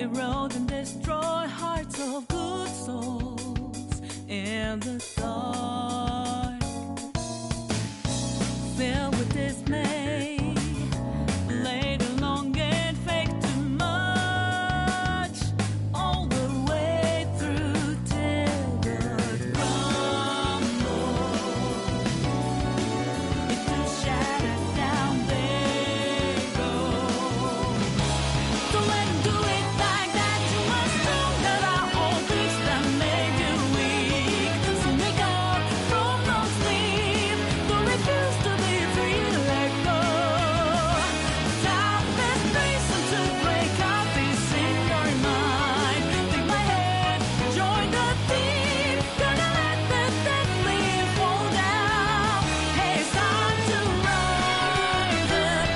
erode and destroy hearts of good souls in the dark. Filled with dismay, laid along and fake too much, all the way through till the crumble. Into shattered down they go. Don't let 'em do it like that. You must know that our old beats that made you weak. So make up from no sleep. Don't refuse to be free, let go. Time is reason to break out this in your mind. Take my hand, join the team. Gonna let the dead leaf fall down. Hey, it's time to rise up.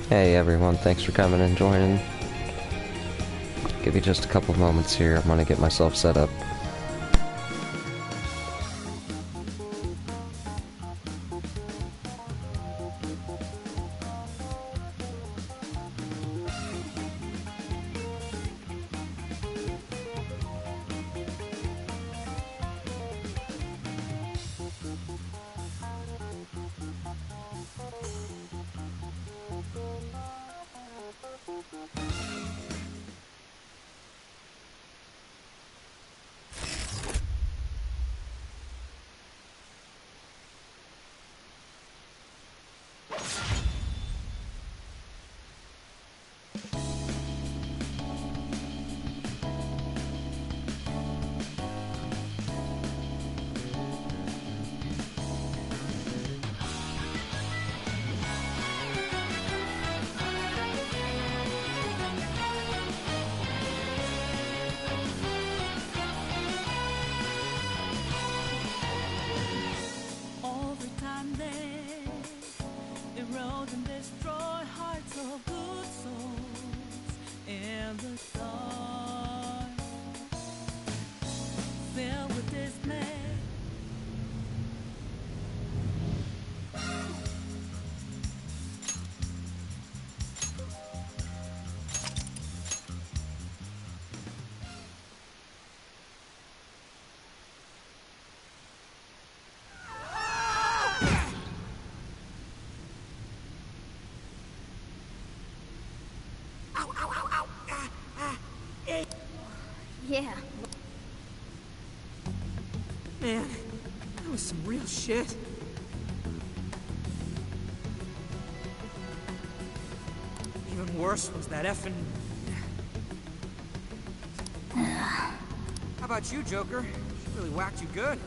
Hey everyone, thanks for coming and joining. Give you just a couple moments here, I'm gonna get myself set up. Over time they erode and destroy hearts of good souls in the dark. Filled with dismay. Yeah. Man, that was some real shit. Even worse was that effing... How about you, Joker? She really whacked you good.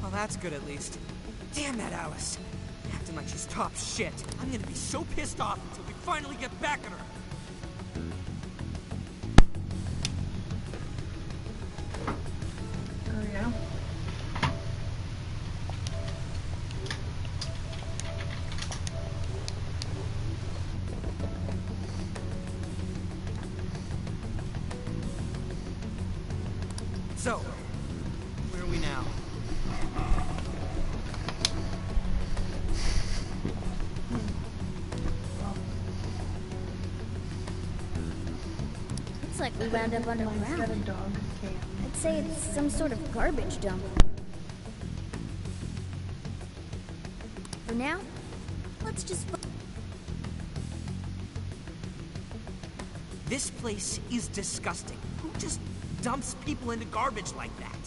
Well, that's good at least. Damn that Alice. Acting like she's top shit. I'm gonna be so pissed off until we finally get back at her. Oh yeah? So, where are we now? Looks like we wound up underground. Dog camp. I'd say it's some sort of garbage dump. For now, let's just... This place is disgusting. Who just dumps people into garbage like that?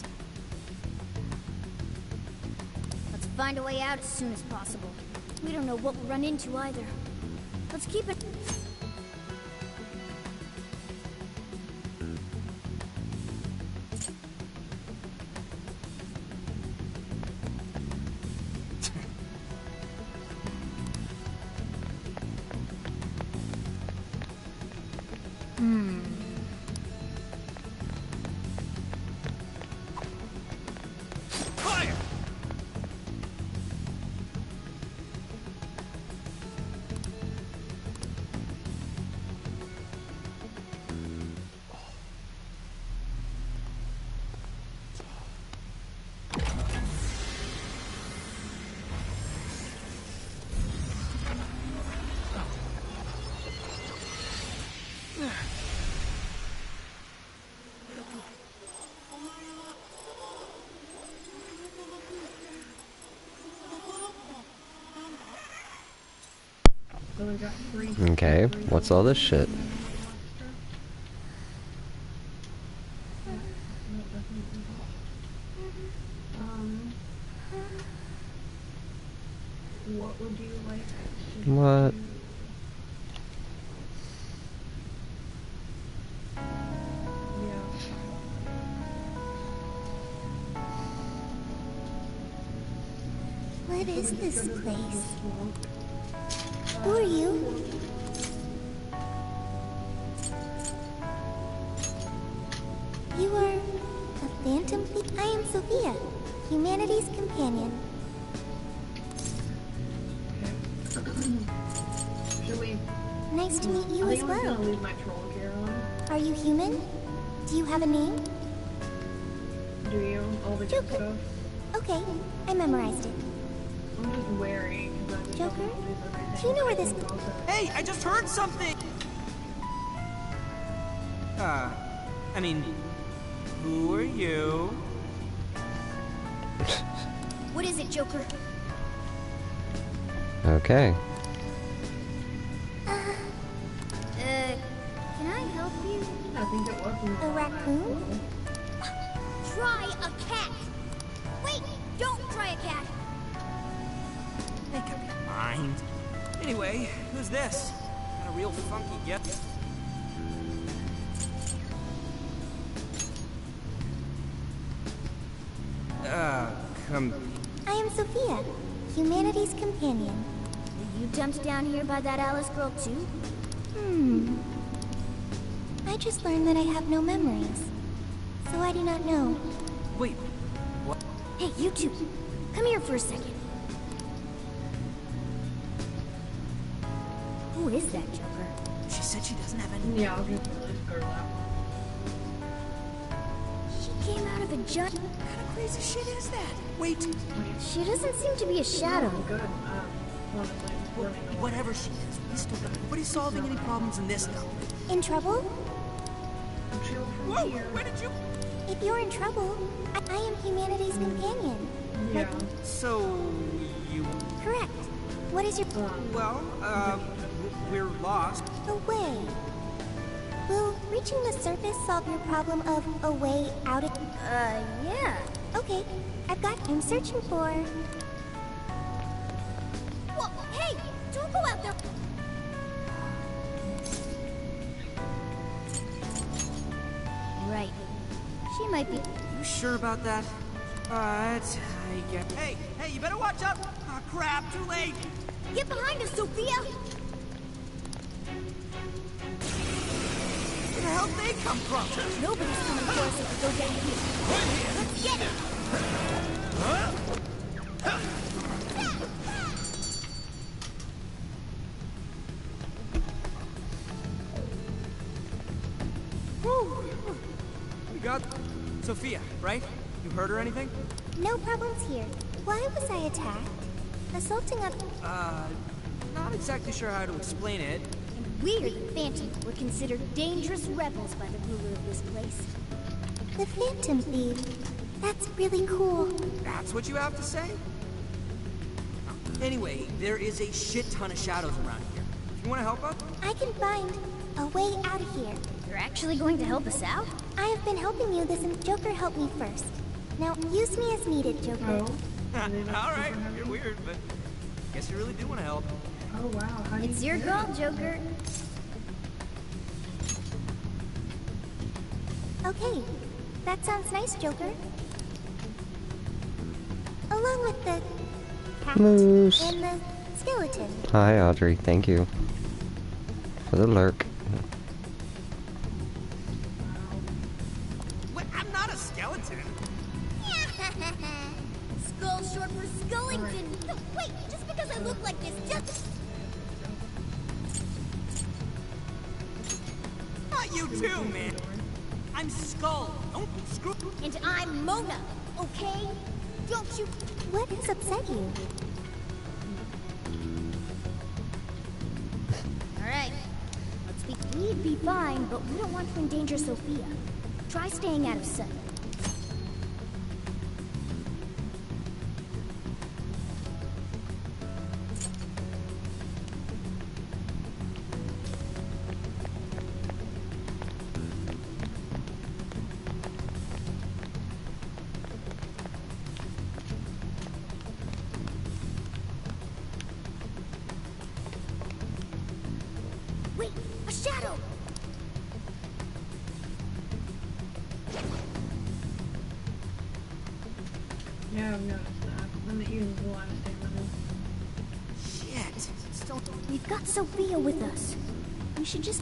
Let's find a way out as soon as possible. We don't know what we'll run into either. Let's keep it... Fire! So we got 3. Okay, what's all this shit? What would you like to What? do? What is this place? Who are you? You are a phantom thief? I am Sophia, humanity's companion. Should we? Nice to meet you I as think I'm just well. gonna leave my troll gear on. Are you human? Do you have a name? Do you? All the good Joker. stuff? Okay, I memorized it. I'm just wary because I just Joker? don't lose everything. Do you know where this- Hey, I just heard something! I mean, who are you? What is it, Joker? Okay. Can I help you? I think it was in A raccoon? Try a cat! Wait! Don't try a cat! Make up your mind. Anyway, who's this? Got a real funky get. Come. I am Sophia, humanity's companion. Were you dumped down here by that Alice girl too? I just learned that I have no memories. So I do not know. Wait, what? Hey, you two! Come here for a second. Who is that, Joker? She said she doesn't have any. Yeah, I'll just really girl out. She came out of a giant... What kind of crazy shit is that? Wait, She doesn't seem to be a shadow. Good. Honestly, just running away. whatever she is, we still got nobody's solving any problems in this dump. In trouble? Chill from Whoa, here. where did you? If you're in trouble, I am humanity's companion. Yeah. So, you. Correct. What is your... Well, we're lost. Away. Will reaching the surface solve your problem of a way out of... yeah. Okay, I've got... I'm searching for... Whoa, hey! Don't go out there! Right. She might be... You sure about that? I get. Hey, you better watch out! Ah, crap, too late! Get behind us, Sophia! Where the hell they come from? Nobody's coming for us if we go down here. Let's get it! Whew. We got Sophia, right? You heard her anything? No problems here. Why was I attacked? Assaulting a... Not exactly sure how to explain it. And we, the Phantom, were considered dangerous rebels by the ruler of this place. The Phantom Thief. That's really cool. That's what you have to say? Anyway, there is a shit ton of shadows around here. You wanna help us? I can find a way out of here. You're actually going to help us out? I have been helping you this and Joker helped me first. Now, use me as needed, Joker. Oh. Alright, you're weird, but guess you really do wanna help. Oh wow. How do It's you your do call, that? Joker. Okay, that sounds nice, Joker. Along with the cat Moose. and the skeleton. Hi, Audrey. Thank you for the lurk. What? I'm not a skeleton. Skull short for Skullington. No, wait, just because I look like this, just... Not you too, man. I'm Skull. Don't screw. And I'm Mona, okay? Don't you... What has upset you? Alright, let's be... We'd be fine, but we don't want to endanger Sophia. Try staying out of sight. Wait, a shadow! Yeah, I've noticed that. And it uses a lot of stamina. Shit. Still. We've got Sophia with us. We should just...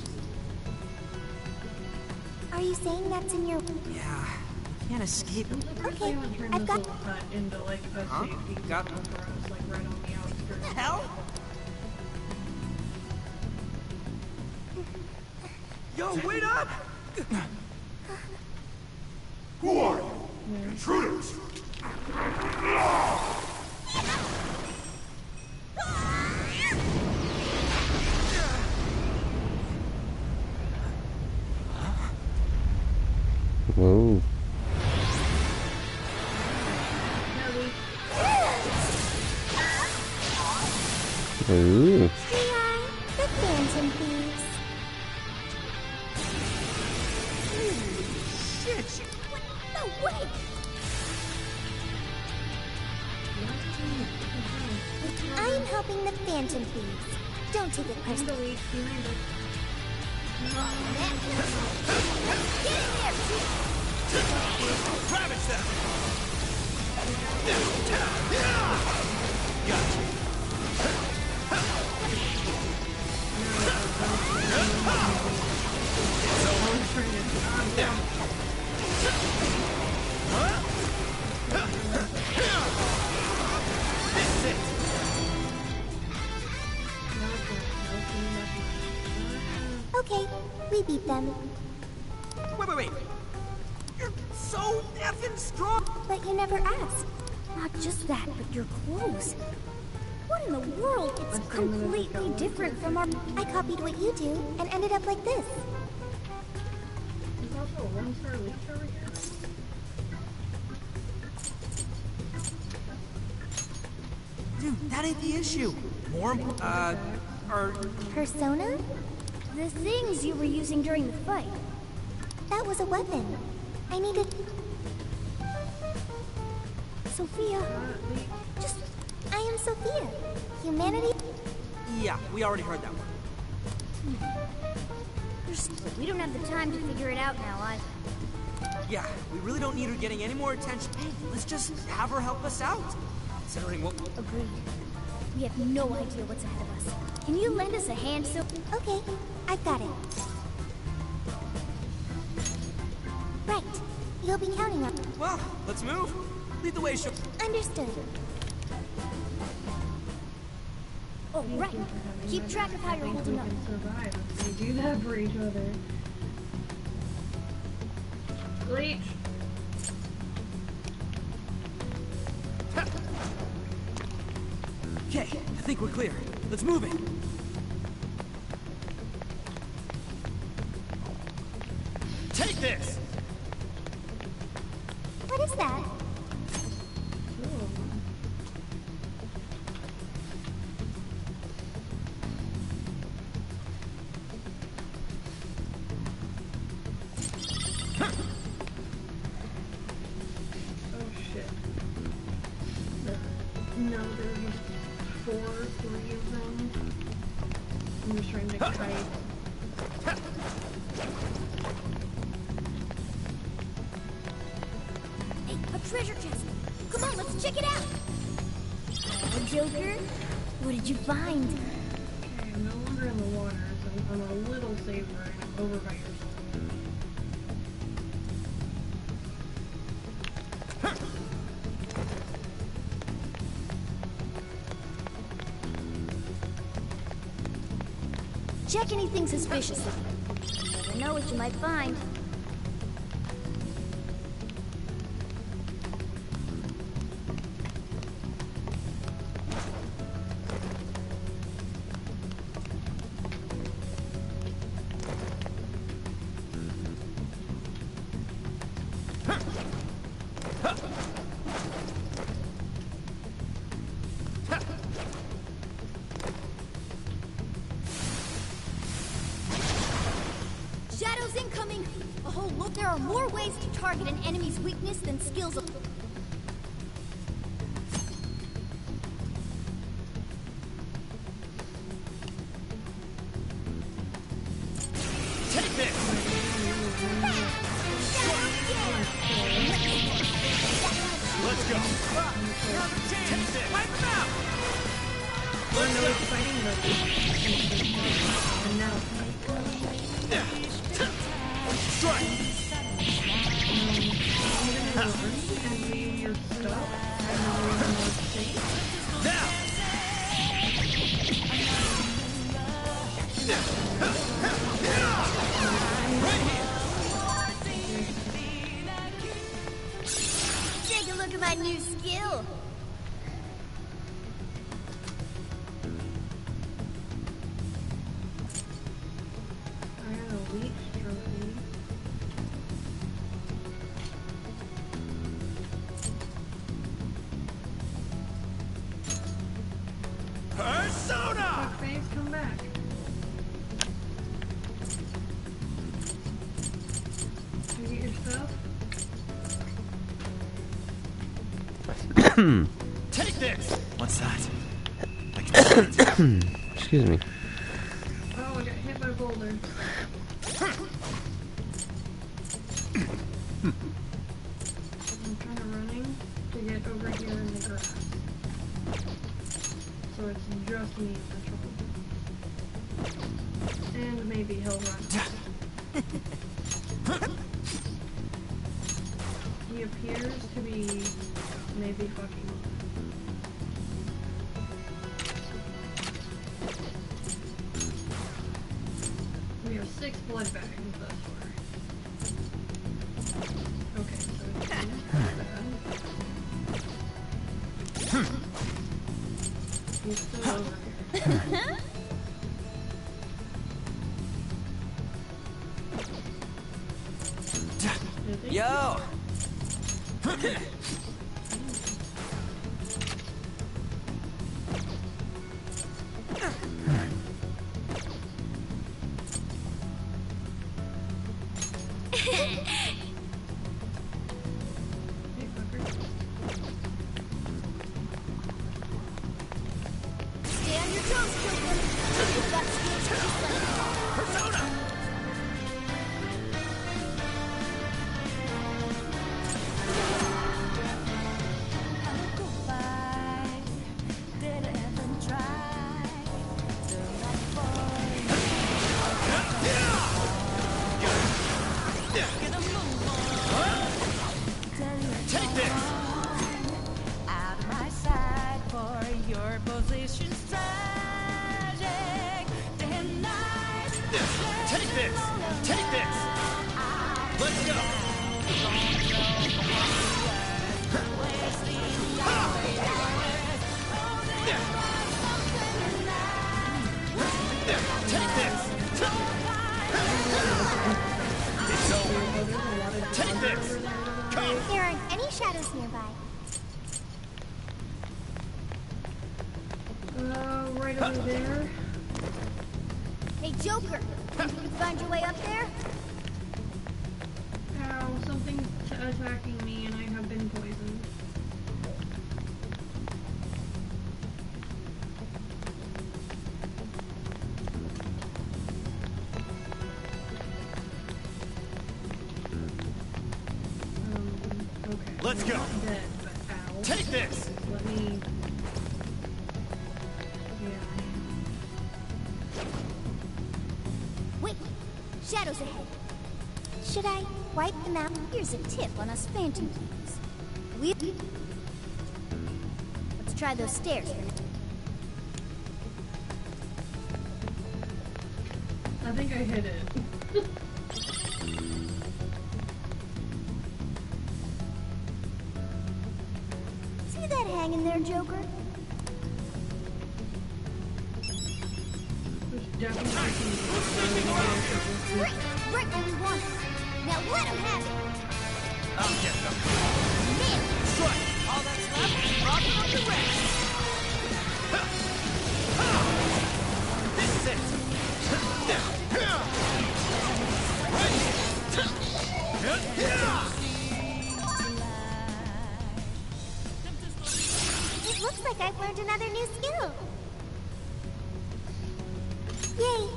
Are you saying that's in your... Yeah. We can't escape. Okay, Someone turned I've this got... little hut into like a Huh? safety Got- zone for us, like right on the outskirts. Hell? Yo, wait up! Who are you? Intruders! Whoa. Ooh. We are the Phantom Thieves. Shit! No, wait! I'm helping the Phantom Thieves. Don't take it personally. Ravage them! Okay, we beat them. Wait. You're so effing strong! But you never asked. Not just that, but your clothes. What in the world? It's completely different from our... I copied what you do and ended up like this. There's also a one-star leech over here. Dude, that ain't the issue. More, or... Persona? The things you were using during the fight. That was a weapon. I needed... Sophia, Just... I am Sophia. Humanity... Yeah, we already heard that one. we don't have the time to figure it out now either. Yeah, we really don't need her getting any more attention. Hey, let's just have her help us out. Considering what... Agreed. We have no idea what's ahead of us. Can you lend us a hand, Okay, I've got it. Right. You'll be counting on... Well, let's move. Lead the way, Sho... Understood. Oh, right. Keep track of how you're holding up. We can survive if we do that for each other. Leech! Okay, I think we're clear. Let's move it. Take this! What is that? No, there's just 3 of them. I'm just trying to kite. Hey, a treasure chest! Come on, let's check it out! Oh, Joker, what did you find? Okay, I'm no longer in the water, so I'm a little safer and I'm over by your side. Check anything suspicious. You never know what you might find. Shadows incoming! Oh, look, there are more ways to target an enemy's weakness than skills of... Take this! Let's go! Take this! Wipe them out! Let's go! Fighting the... And now... Strike! I'm gonna go and leave your stuff, and then we're gonna safe. Now! Right here! Take a look at my new skill! I got a leech trophy. Persona! Face, come back. Did you get your stuff? Take this! What's that? I can Excuse me. Oh, I got hit by a boulder. I'm kind of running to get over here in the grass. So it's just me in the trouble. And maybe he'll run. He appears to be maybe fucking. We have 6 blood bags thus far. Okay, so it's bad. He's still over here. Is he? Yo! Hey, fucker. Stay on your toes, Joker! You've got skills to be Persona! Take this! Out of my sight, for your position's tragic. Day and night. Take this! Take this! Let's go! Take this! It's over! Take this! Come! There aren't any shadows nearby. Right over there. Hey, Joker! Think you can find your way up there? Ow, something's attacking me and I have been poisoned. Let's go. Dead, but ow. Take this. Let me. Yeah. Wait, shadows ahead. Should I wipe them out? Here's a tip on us phantom things. Let's try those stairs for now. I think I hit it. See that hanging there, Joker? There's definitely some Right where we want it. Now let him have it. I'll get them. Nailed it. Strike. All that's left is rocking up the rest. This is it. It looks like I've learned another new skill. Yay!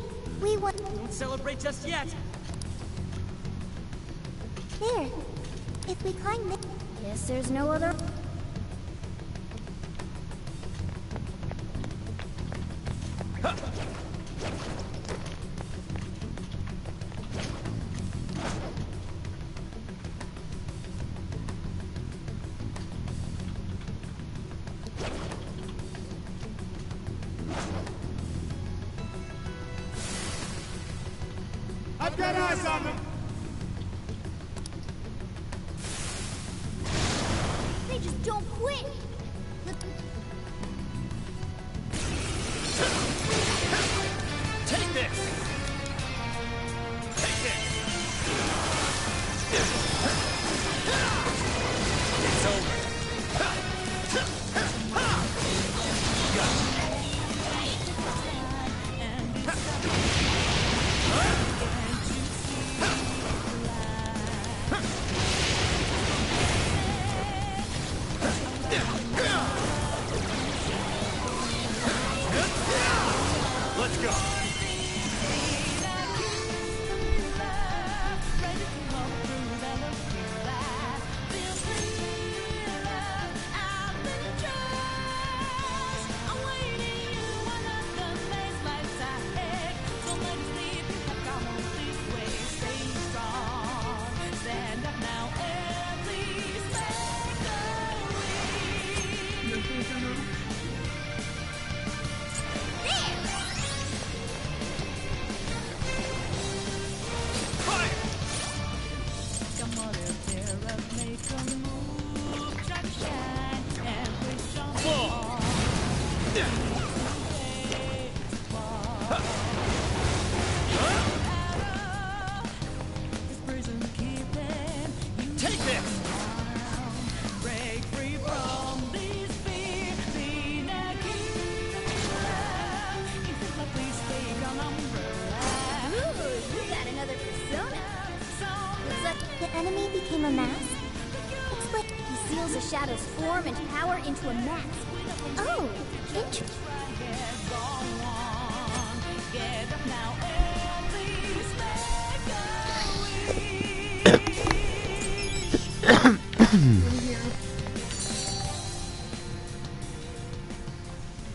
We won. Don't celebrate just yet. There. If we climb this... Guess there's no other. I've got eyes on them. They just don't quit. Take this. Take this. It's over. Let's go. Stand up now and please make a wish. This is enough. Come on, Terra, make a move, try to shine and wish on all. This prison keeping you Take this. break free from this fear. Be naked. You feel like we stay on umbrella. Ooh, you got another persona. Looks like The enemy became a mask? Explain. he seals a shadow's form and power into a mask. Oh, interesting. Get up now and please make a wish.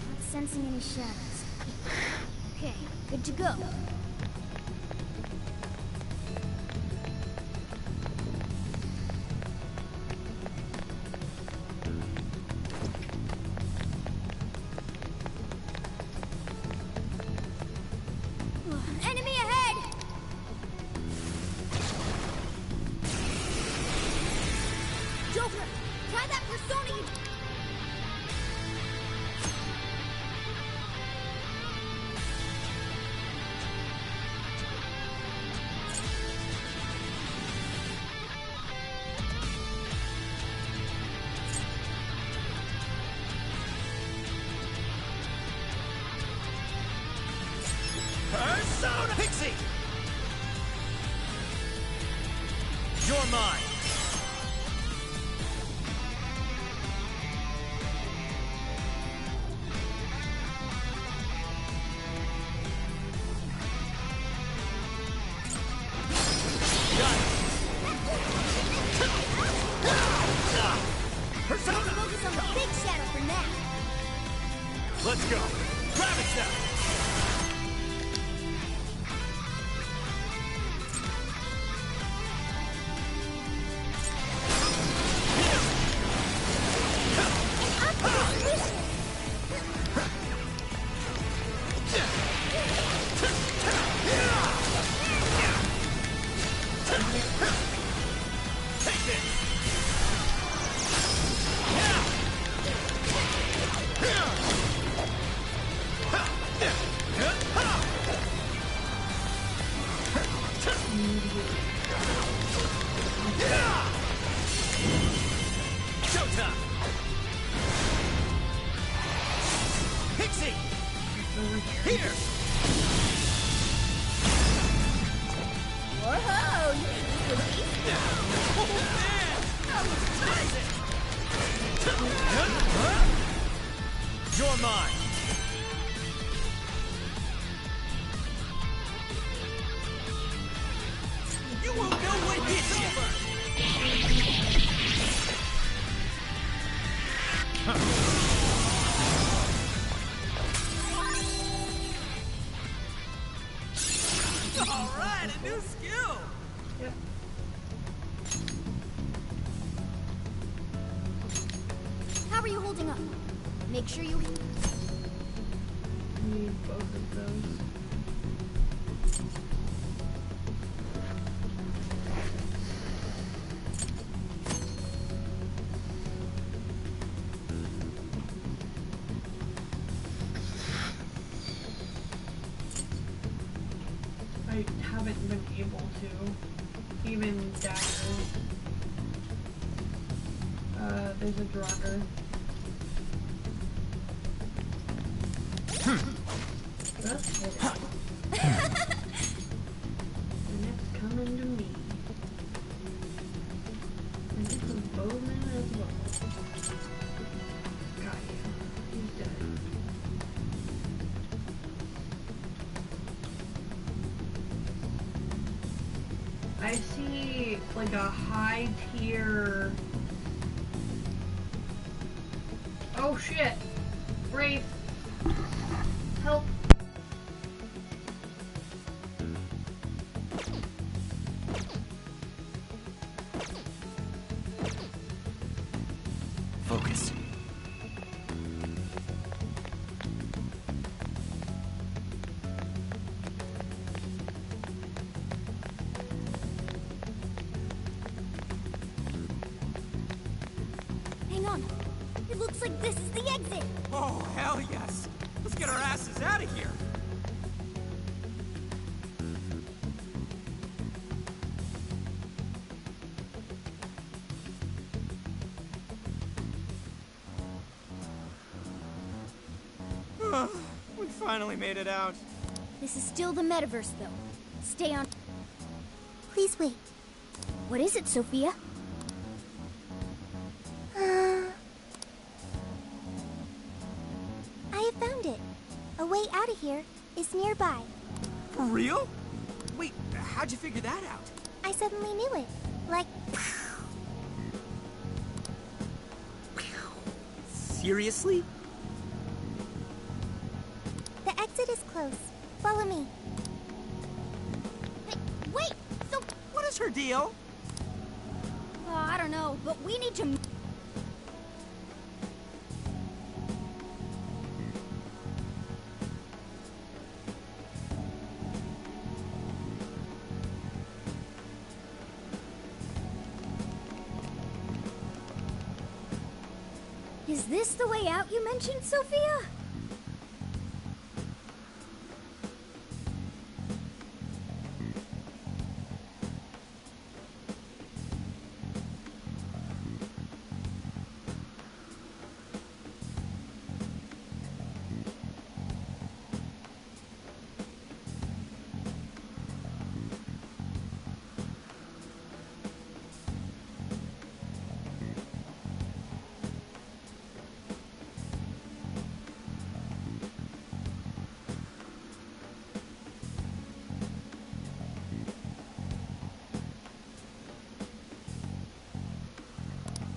Not sensing any shadows. Okay, good to go. Enemy ahead! Joker, try that persona you... Persona Pixie! You're mine. Got it. Let's go. Grab it now. Showtime! Pixie! Here! Whoa, you You're mine! You won't know what hit you! Alright, a new skill! Yep. How are you holding up? Make sure you... Need both of those. I haven't been able to. Even daggers. There's a Draugr. That's it. And it's coming to me. And it's a bowman as well. Got you. He's dead. I see like a high tier. Oh shit! Wraith! Help! Focus. Hang on. It looks like this is the exit. Oh, hell yes! Let's get our asses out of here! We finally made it out. This is still the metaverse, though. Stay on. Please wait. What is it, Sophia? I have found it. A way out of here is nearby. For real? Wait, how'd you figure that out? I suddenly knew it. Like, Seriously? the exit is close. Follow me. Hey, wait! So, What is her deal? I don't know, but we need to... Is this the way out you mentioned, Sophia?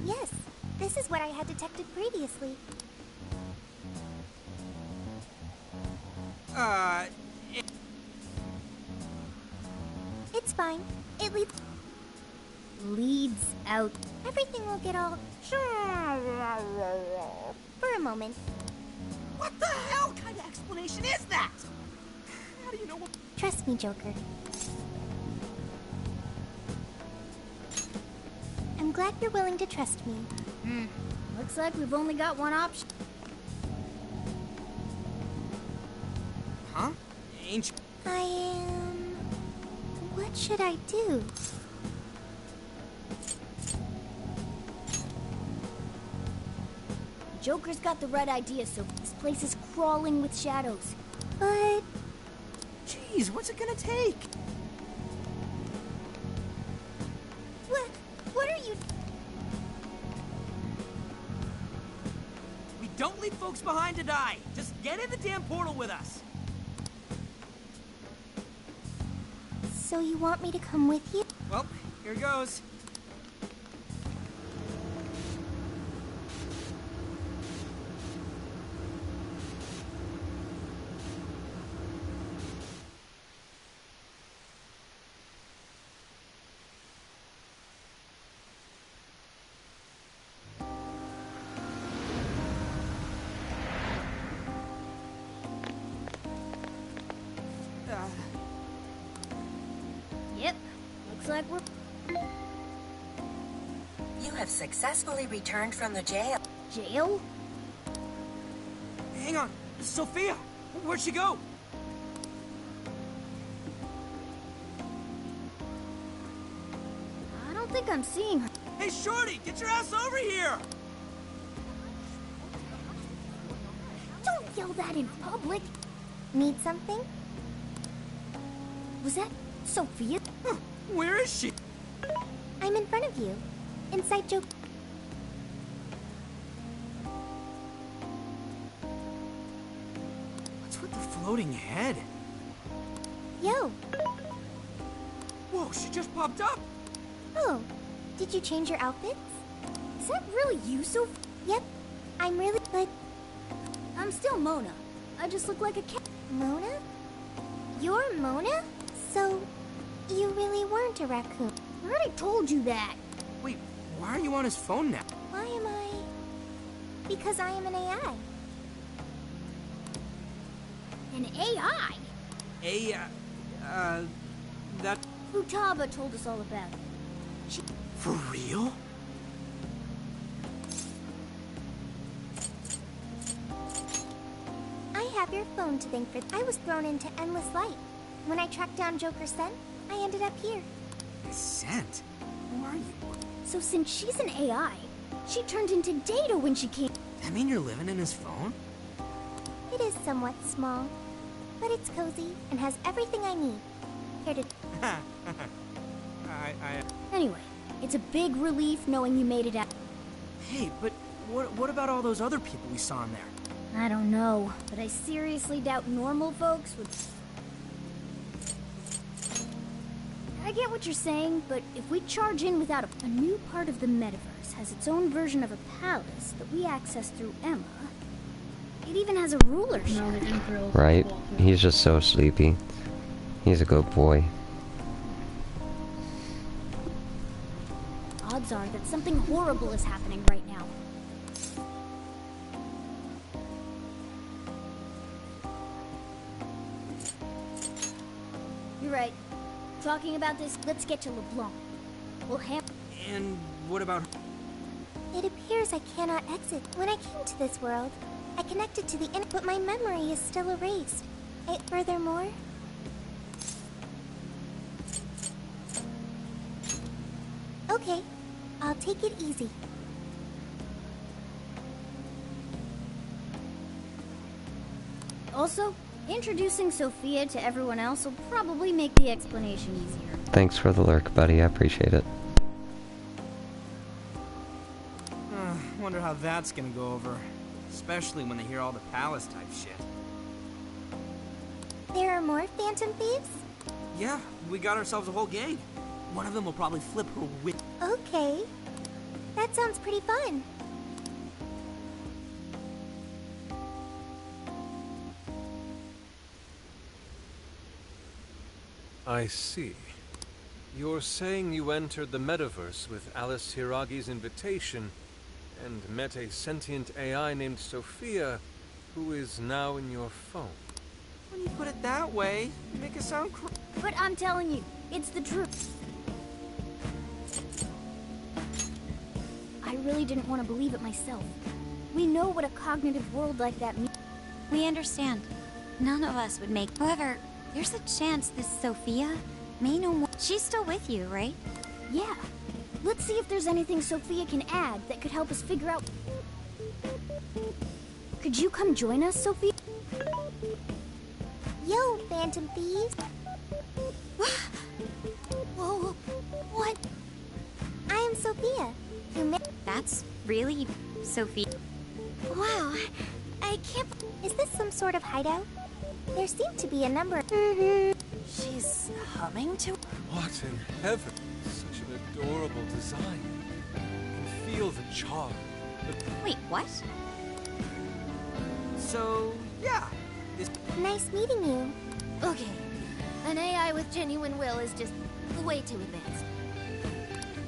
Yes, this is what I had detected previously. It's fine. It leads out. Everything will get all for a moment. What the hell kind of explanation is that? How do you know what... Trust me, Joker. I'm glad you're willing to trust me. Looks like we've only got one option. Huh? Ain't you... I am... What should I do? Joker's got the right idea, so this place is crawling with shadows. But... Jeez, what's it gonna take? What are you... We don't leave folks behind to die. Just get in the damn portal with us. So you want me to come with you? Well, here goes. Yep, looks like we're... You have successfully returned from the jail. Jail? Hang on. Sophia! Where'd she go? I don't think I'm seeing her. Hey, Shorty! Get your ass over here! Don't yell that in public. Need something? Was that Sophia? Huh, where is she? I'm in front of you. Inside Joker. What's with the floating head? Yo. Whoa, she just popped up! Oh, did you change your outfits? Is that really you, Sophia? Yep. I'm really... But... I'm still Mona. I just look like a cat. Mona? You're Mona? So, you really weren't a raccoon. I already told you that. Wait, why are you on his phone now? Why am I... Because I am an AI. An AI? That... Futaba told us all about it. For real? I have your phone to thank for... I was thrown into endless light. When I tracked down Joker's scent, I ended up here. His scent? Who are you? So since she's an AI, she turned into Data when she came. That mean you're living in his phone? It is somewhat small, but it's cozy and has everything I need. Here to... Anyway, it's a big relief knowing you made it out. Hey, but what about all those other people we saw in there? I don't know, but I seriously doubt normal folks would... I get what you're saying, but if we charge in without a new part of the metaverse has its own version of a palace that we access through Emma. It even has a ruler shack. Right? He's just so sleepy. He's a good boy. Odds are that something horrible is happening right now. You're right. Talking about this, let's get to LeBlanc. We'll have... And what about... It appears I cannot exit. When I came to this world, I connected to the internet, but my memory is still erased. Furthermore... Okay, I'll take it easy. Also, introducing Sophia to everyone else will probably make the explanation easier. Thanks for the lurk, buddy. I appreciate it. Wonder how that's gonna go over. Especially when they hear all the palace type shit. There are more Phantom Thieves? Yeah, we got ourselves a whole gang. One of them will probably flip her wit. Okay. That sounds pretty fun. I see. You're saying you entered the metaverse with Alice Hiragi's invitation and met a sentient AI named Sophia, who is now in your phone. When you put it that way, you make it sound But I'm telling you, it's the truth. I really didn't want to believe it myself. We know what a cognitive world like that means. We understand. None of us would make. However, there's a chance this Sophia may know more. She's still with you, right? Yeah. Let's see if there's anything Sophia can add that could help us figure out. Could you come join us, Sophia? Yo, Phantom Thieves. Whoa, what? I am Sophia. That's really Sophia. Wow, I can't. Is this some sort of hideout? There seem to be a number. She's humming to. What in heaven? Such an adorable design. You can feel the charm. Wait, what? So, yeah. Nice meeting you. Okay. An AI with genuine will is just way too advanced.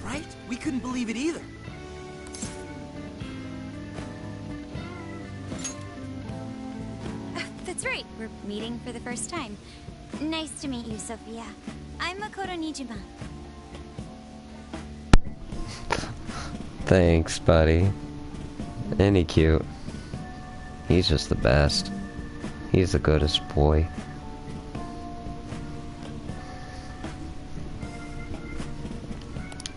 Right? We couldn't believe it either. That's right. We're meeting for the first time. Nice to meet you, Sophia. I'm Makoto Nijima. Thanks, buddy. Ain't he cute? He's just the best. He's the goodest boy.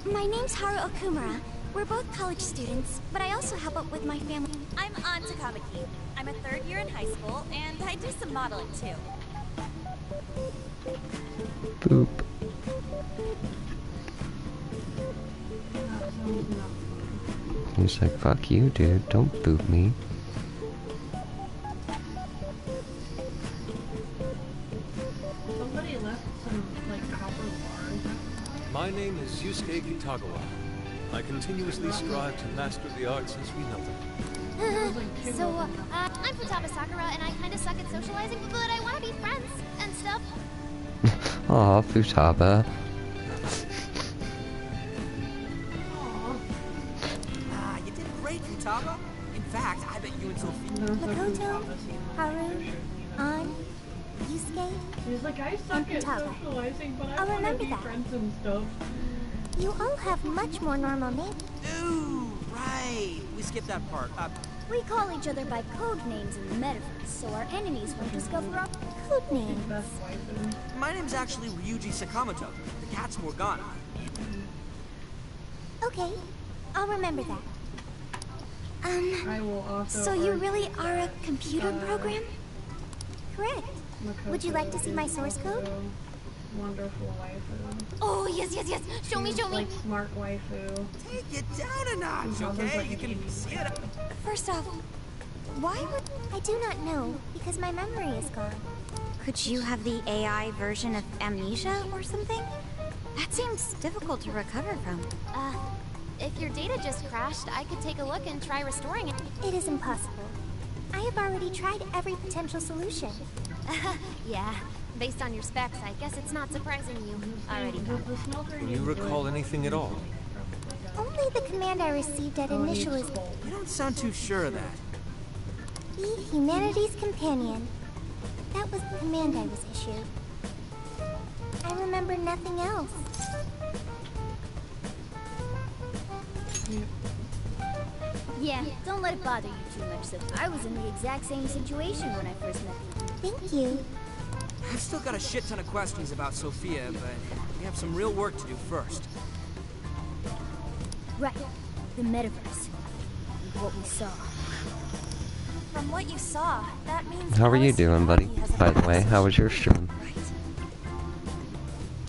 My name's Haru Okumura. We're both college students, but I also help out with my family. I'm Anta Kamaki. I'm a third year in high school, and I do some modeling too. Boop. He's like, fuck you, dude. Don't boop me. Somebody left some, like, copper bars. My name is Yusuke Kitagawa. I continuously strive to master the arts as we know them. I'm Futaba Sakura, and I kind of suck at socializing, but I want to be friends and stuff. Aw, Futaba. You did great, Futaba. In fact, I bet you and Sophia... Makoto, Haru, An, Yusuke, He's like, I suck at Futaba. socializing, but I I'll want to remember be that. friends and stuff. You all have much more normal names. Ooh, right. We skipped that part. We call each other by code names in the metaverse, so our enemies won't discover our code names. Best waifu. My name's actually Ryuji Sakamoto. The cat's Morgana. Okay, I'll remember that. I will also. So you really are a computer program? Correct. Makoto Would you like to see my source code? Wonderful waifu. Oh, yes. Show me. Like smart waifu. Take it down a notch, okay? You can see it. First off, why would... I do not know, because my memory is gone. Could you have the AI version of amnesia or something? That seems difficult to recover from. If your data just crashed, I could take a look and try restoring it. It is impossible. I have already tried every potential solution. Yeah, based on your specs, I guess it's not surprising you already got it. Can you recall anything at all? Only the command I received at initial is... You don't sound too sure of that. Be humanity's companion. That was the command I was issued. I remember nothing else. Yeah, don't let it bother you too much, so I was in the exact same situation when I first met you. Thank you. I've still got a shit ton of questions about Sophia, but we have some real work to do first. Right, the metaverse. What we saw. From what you saw, that means... How are you Alice doing, buddy? Hiragi has a By the way, how was your stream? Right.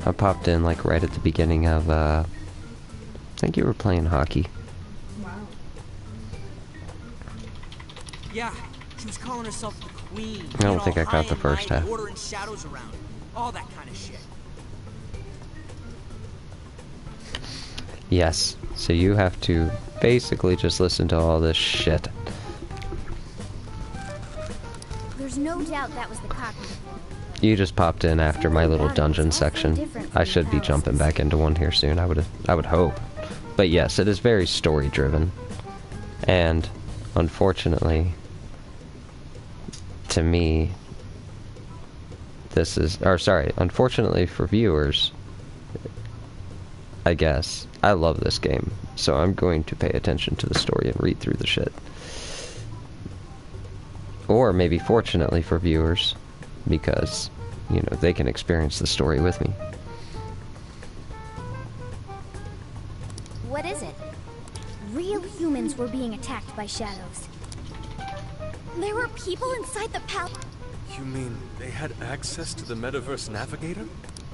I popped in like right at the beginning of I think you were playing hockey. Wow. Yeah, she was calling herself the queen. I don't being think all I caught high the and first mighty, half. Ordering shadows around. All that kind of shit. Yes. So you have to basically just listen to all this shit. There's no doubt that was the cognitive. You just popped in after my little dungeon section. I should be jumping back into one here soon, I would hope. But yes, it is very story driven. And unfortunately, to me, unfortunately for viewers, I guess, I love this game, so I'm going to pay attention to the story and read through the shit. Or maybe fortunately for viewers, because, you know, they can experience the story with me. What is it? Real humans were being attacked by shadows. There were people inside the palace. You mean they had access to the Metaverse Navigator?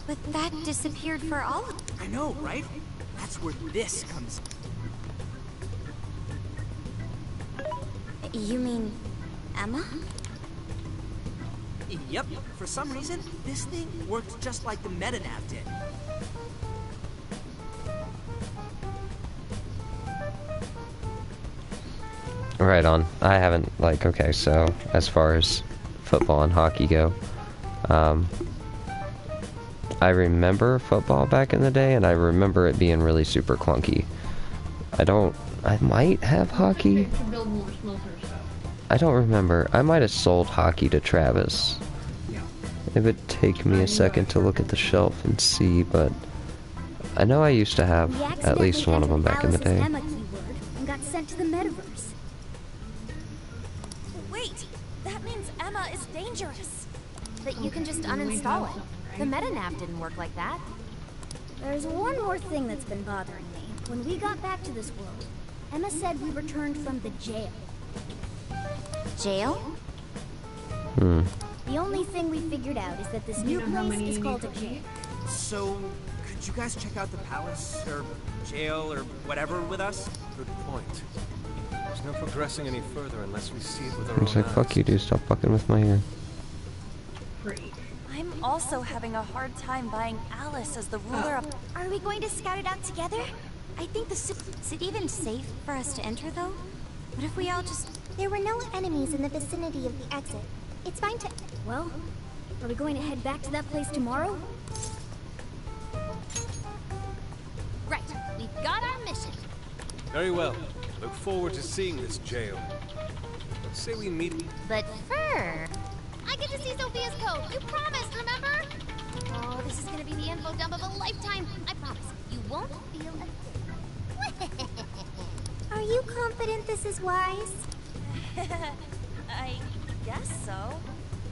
But that disappeared for all of... I know, right? That's where this comes. You mean Emma? Yep. For some reason, this thing worked just like the MetaNav did. Right on. I haven't, like, okay, so, as far as football and hockey go, I remember football back in the day, and I remember it being really super clunky. I might have hockey? I don't remember. I might have sold hockey to Travis. It would take me a second to look at the shelf and see, but I know I used to have at least one of them back in the day. Emma keyword and got sent to the metaverse. Wait, that means Emma is dangerous. But you can just uninstall it. The MetaNav didn't work like that. There's one more thing that's been bothering me. When we got back to this world, Emma said we returned from the jail. Jail? The only thing we figured out is that this new place is called a jail. So, could you guys check out the palace, or jail, or whatever with us? Good point. There's no progressing any further unless we see it with our own It's like, fuck you, dude, stop fucking with my hair. I'm also having a hard time buying Alice as the ruler of... Are we going to scout it out together? I think is it even safe for us to enter, though? What if we all just... There were no enemies in the vicinity of the exit. It's fine to... Well, are we going to head back to that place tomorrow? Right, we've got our mission. Very well. Look forward to seeing this jail. Let's say we meet... But first... I get to see Sophia's code. You promised, remember? Oh, this is gonna be the info dump of a lifetime. I promise. You won't feel a thing. Are you confident this is wise? I guess so.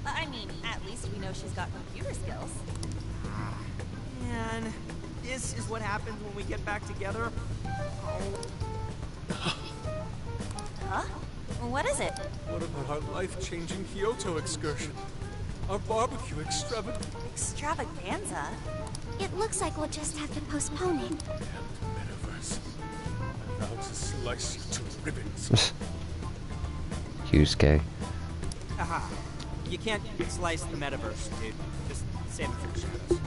I mean, at least we know she's got computer skills. Man, this is what happens when we get back together. Huh? What is it? What about our life-changing Kyoto excursion? Our barbecue extravaganza? Extravaganza? It looks like we'll just have to postpone it. Metaverse. I vow to slice you to ribbons. Yusuke. Haha. You can't slice the metaverse, dude. Just save it for the shadows.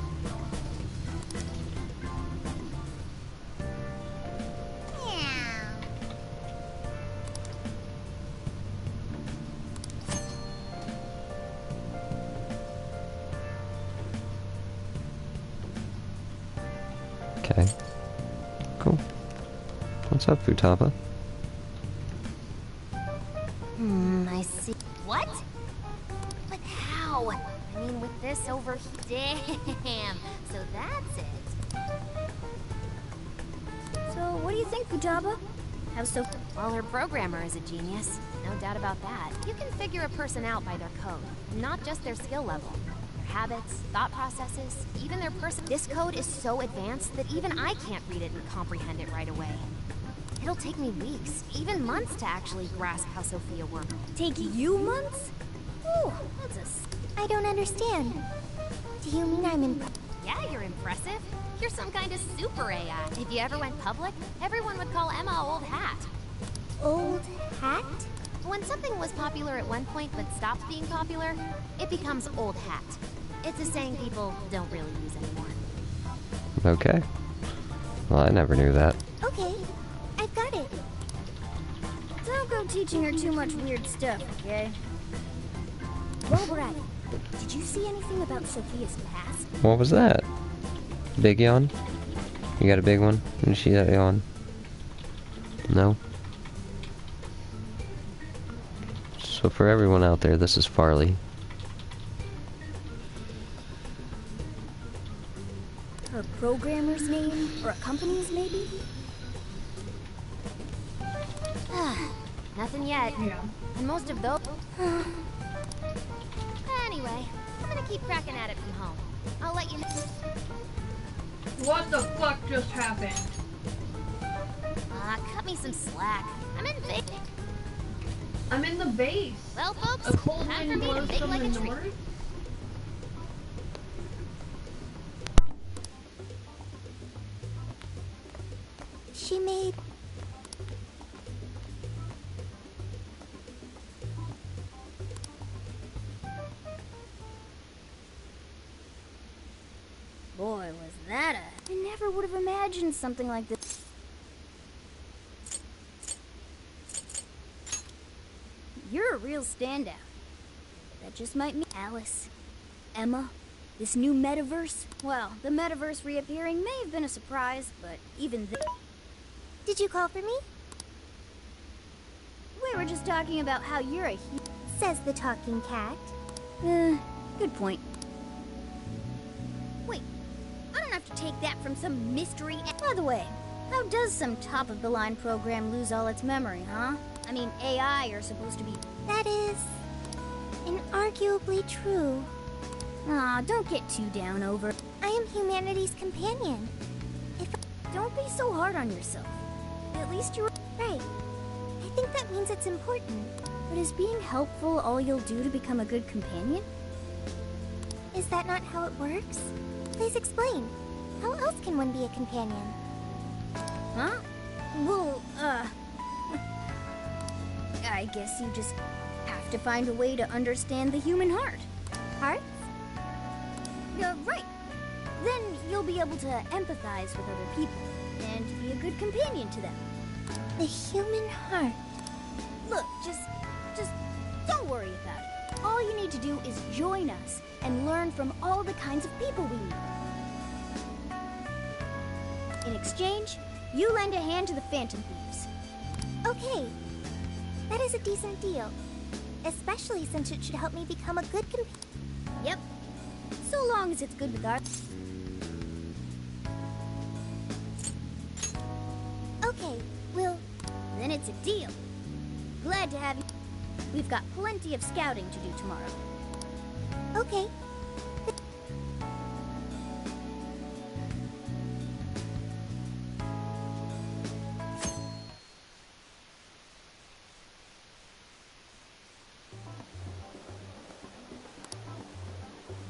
Okay. Cool. What's up, Futaba? I see. What? But how? I mean, with this over here. Damn. So that's it. So, what do you think, Futaba? How's so... Well, her programmer is a genius. No doubt about that. You can figure a person out by their code, not just their skill level. Their habits, thought processes, even their person. This code is so advanced that even I can't read it and comprehend it right away. It'll take me weeks, even months to actually grasp how Sophia works. Take you months? Ooh, that's a... I don't understand. Do you mean I'm Yeah, you're impressive. You're some kind of super AI. If you ever went public, everyone would call Emma Old Hat. Old hat? When something was popular at one point but stopped being popular, it becomes old hat. It's a saying people don't really use anymore. Okay. Well, I never knew that. Okay, I've got it. Don't go teaching her too much weird stuff, okay? While we're at it, Did you see anything about Sophia's past? What was that? Big yawn? You got a big one? Did you see that yawn? No? So for everyone out there, this is Farley. Her programmer's name? Or a company's, maybe? Nothing yet. Yeah. And most of those... Anyway, I'm gonna keep cracking at it from home. I'll let you know. What the fuck just happened? Cut me some slack. I'm in big. I'm in the base. Well, folks, A cold time for wind me to blows bake from like the a tree. north. She made... Boy, was that a... I never would have imagined something like this. You're a real standout. That just might mean Alice, Emma, this new metaverse. Well, the metaverse reappearing may have been a surprise, but even then... Did you call for me? We were just talking about how you're a Says the talking cat. good point. Wait, I don't have to take that from some mystery. By the way, how does some top-of-the-line program lose all its memory, huh? I mean, AI are supposed to be... That is... inarguably true. Aw, don't get too down over... I am humanity's companion. Don't be so hard on yourself. At least you're... Right. I think that means it's important. But is being helpful all you'll do to become a good companion? Is that not how it works? Please explain. How else can one be a companion? Huh? Well, I guess you just have to find a way to understand the human heart. Hearts? Right. Then you'll be able to empathize with other people and be a good companion to them. The human heart. Look, just don't worry about it. All you need to do is join us and learn from all the kinds of people we meet. In exchange, you lend a hand to the Phantom Thieves. Okay. That is a decent deal. Especially since it should help me become a good companion. Yep. So long as it's good with our... Okay, well... Then it's a deal. Glad to have you. We've got plenty of scouting to do tomorrow. Okay.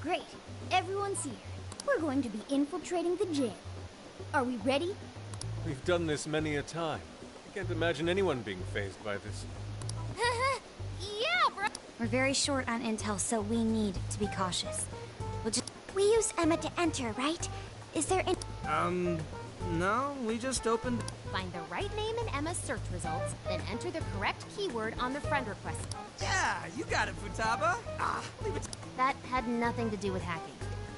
Great. Everyone's here. We're going to be infiltrating the jail. Are we ready? We've done this many a time. I can't imagine anyone being fazed by this. Yeah, bro. We're very short on intel, so we need to be cautious. We'll just... We use Emma to enter, right? Is there any... No, we just opened... Find the right name in Emma's search results, then enter the correct keyword on the friend request. Yeah, you got it, Futaba. Leave it... That had nothing to do with hacking.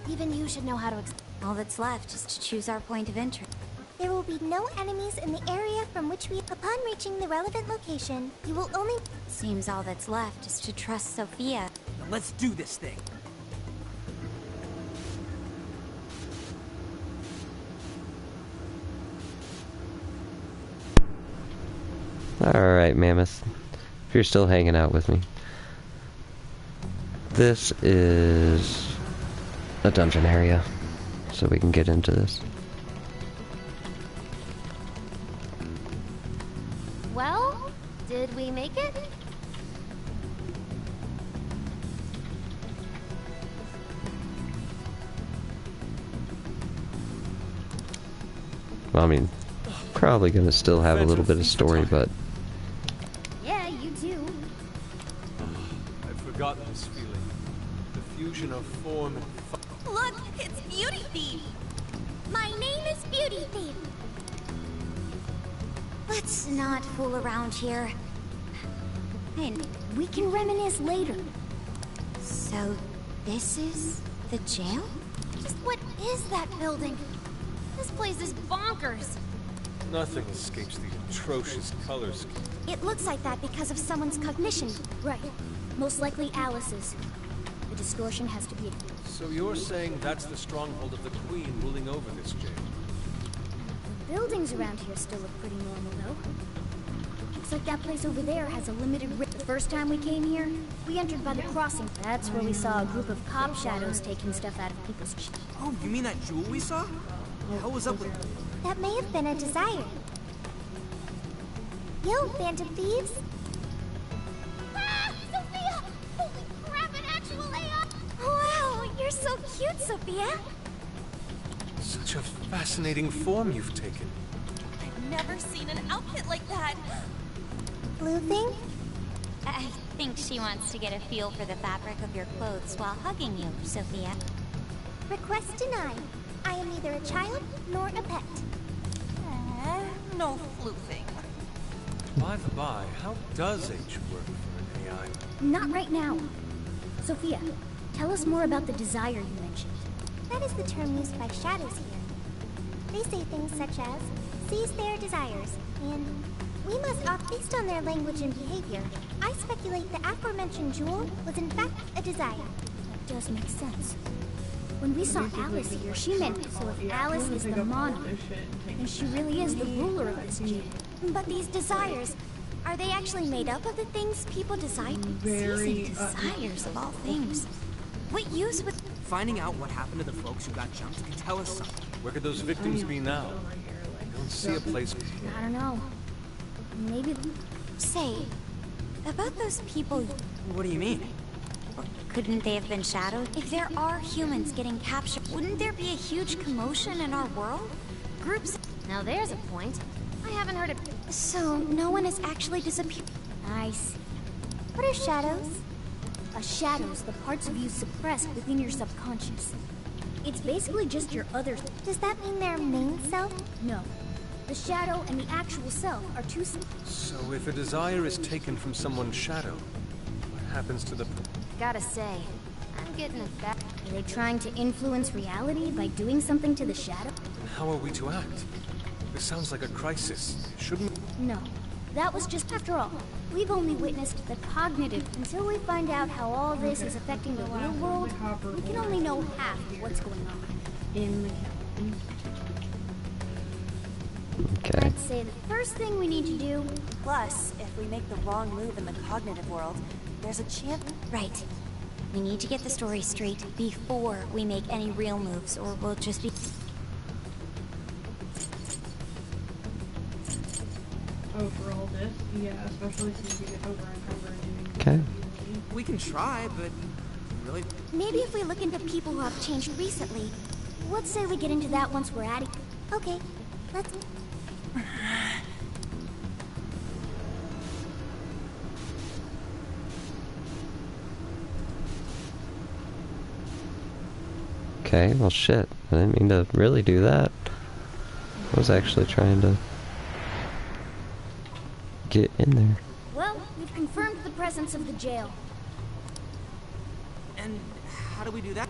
Even you should know how to... All that's left is to choose our point of entry. There will be no enemies in the area from which we... Upon reaching the relevant location, you will only... Seems all that's left is to trust Sophia. Now let's do this thing. Alright, Mammoth. If you're still hanging out with me. This is a dungeon area, so we can get into this. Well, did we make it? Well, I mean, probably gonna still have a little bit of story, but... Yeah, you do. I've forgotten this feeling. The fusion of form and... Look, it's Beauty Thief. My name is Beauty Thief. Let's not fool around here. And we can reminisce later. So, This is the jail? Just what is that building? This place is bonkers. Nothing escapes the atrocious color scheme. It looks like that because of someone's cognition. Right. Most likely Alice's. The distortion has to be... So you're saying that's the stronghold of the Queen ruling over this jail? The buildings around here still look pretty normal, though. Looks like that place over there has a limited... The first time we came here, we entered by the crossing. That's where we saw a group of cop shadows taking stuff out of people's... Oh, you mean that jewel we saw? What was up with... That may have been a desire. Yo, Phantom Thieves! Ah! Sophia! Holy crap, an actual AI! Wow, you're so cute, Sophia! Such a fascinating form you've taken. I've never seen an outfit like that. Blue thing? I think she wants to get a feel for the fabric of your clothes while hugging you, Sophia. Request denied. I am neither a child nor a pet. No floofing. By the by, how does H work for an AI? Not right now. Sophia, tell us more about the desire you mentioned. That is the term used by shadows here. They say things such as, seize their desires, and we must opt based on their language and behavior. I speculate the aforementioned jewel was in fact a desire. That does make sense. When we saw Alice here, she meant so if Alice is the monarch, and she really is the ruler of this jail. But these desires, are they actually made up of the things people desire? Seizing desires of all things. What use would... Finding out what happened to the folks who got jumped could tell us something. Where could those victims be now? I don't see a place... I don't know. Maybe... Say, about those people... What do you mean? Couldn't they have been shadowed? If there are humans getting captured, wouldn't there be a huge commotion in our world? Groups... Now there's a point. I haven't heard it. So, no one has actually disappeared. I see. What are shadows? A shadow's the parts of you suppressed within your subconscious. It's basically just your other... Does that mean their main self? No. The shadow and the actual self are two... So if a desire is taken from someone's shadow, what happens to the... Gotta say, I'm getting it back. Are they trying to influence reality by doing something to the shadow? Then how are we to act? This sounds like a crisis. Shouldn't... No. That was just after all. We've only witnessed the cognitive. Until we find out how all this is affecting the real world, we can only know half of what's going on. In the cabin. Okay. I'd say the first thing we need to do... Plus, if we make the wrong move in the cognitive world, there's a chance... Right. We need to get the story straight before we make any real moves, or we'll just be... Oh, for all this? Yeah, especially since you get over and doing... Okay. We can try, but... Really? Maybe if we look into people who have changed recently. Let's say we get into that once we're at it. Okay, let's... Okay, well shit. I didn't mean to really do that. I was actually trying to get in there. Well, we've confirmed the presence of the jail. And how do we do that?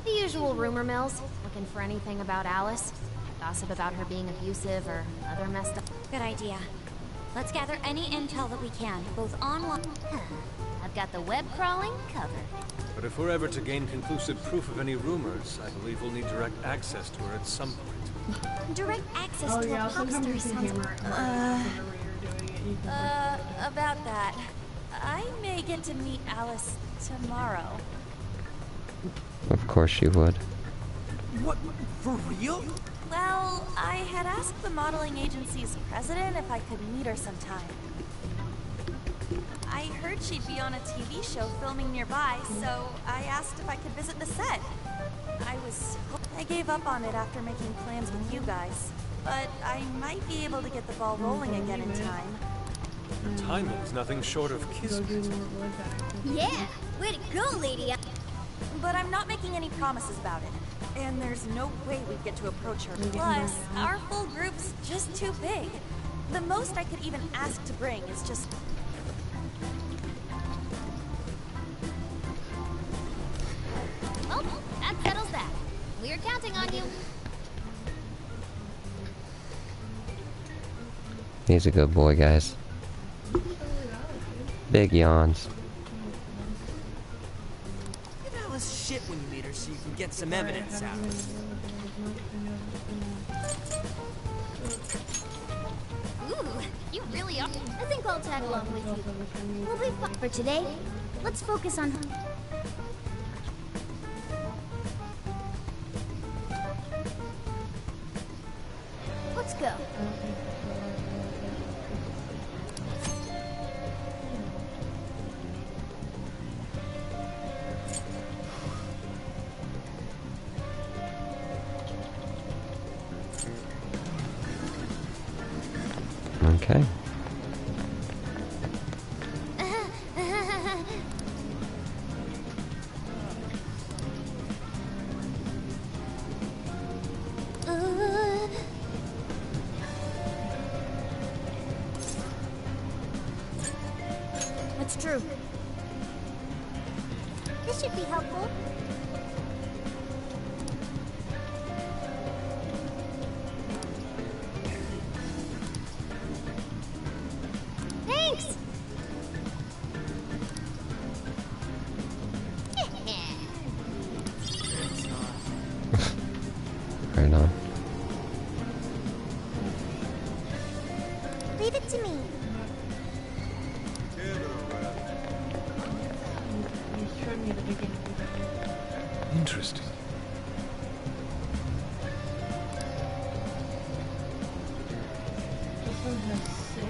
The usual rumor mills. Looking for anything about Alice. Gossip about her being abusive or other messed up. Good idea. Let's gather any intel that we can, both online... I've got the web crawling covered. But if we're ever to gain conclusive proof of any rumors, I believe we'll need direct access to her at some point. Direct access Oh to yeah, a pop sometimes star you can sounds... hammer it whenever you're doing it. You can About that. I may get to meet Alice tomorrow. Of course you would. What? For real? Well, I had asked the modeling agency's president if I could meet her sometime. I heard she'd be on a TV show filming nearby, so I asked if I could visit the set. I gave up on it after making plans with you guys, but I might be able to get the ball rolling again in time. Your timing's nothing short of kismet. Yeah! Way to go, lady! But I'm not making any promises about it. And there's no way we'd get to approach her. Plus, our full group's just too big. The most I could even ask to bring is just... nothing on you? He's a good boy, guys. Big yawns. Give Alice shit when you meet her so you can get some evidence out of it. Ooh, you really are. I think I'll tag along with you. We'll be fine. For today, let's focus on... Let's go. Okay. That's true. This should be helpful. Thanks! Right on. Leave it to me. You showed me the beginning. Interesting. This one has 6.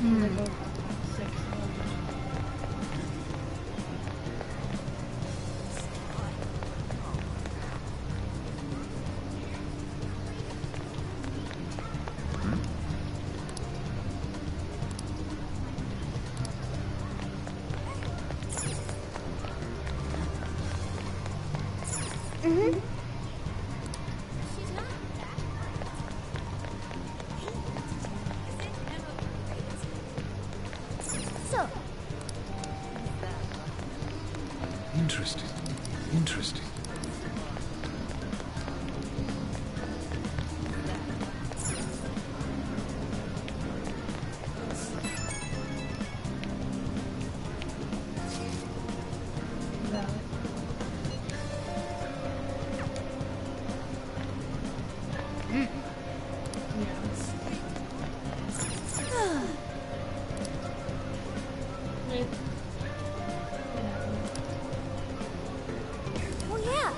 They're both 6. So, Interesting. Interesting. oh yeah.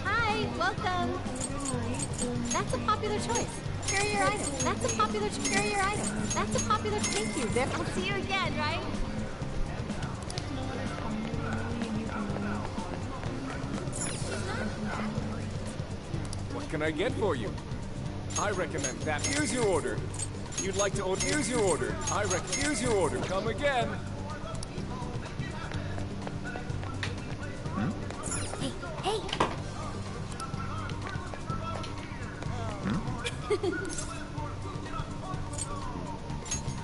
Hi, welcome. That's a popular choice. Carry your item. That's a popular carry your item. That's a popular thank you. Then I'll see you again, right? What can I get for you? I recommend that. Here's your order. You'd like to order? Here's your order. Here's your order. Come again. Hey!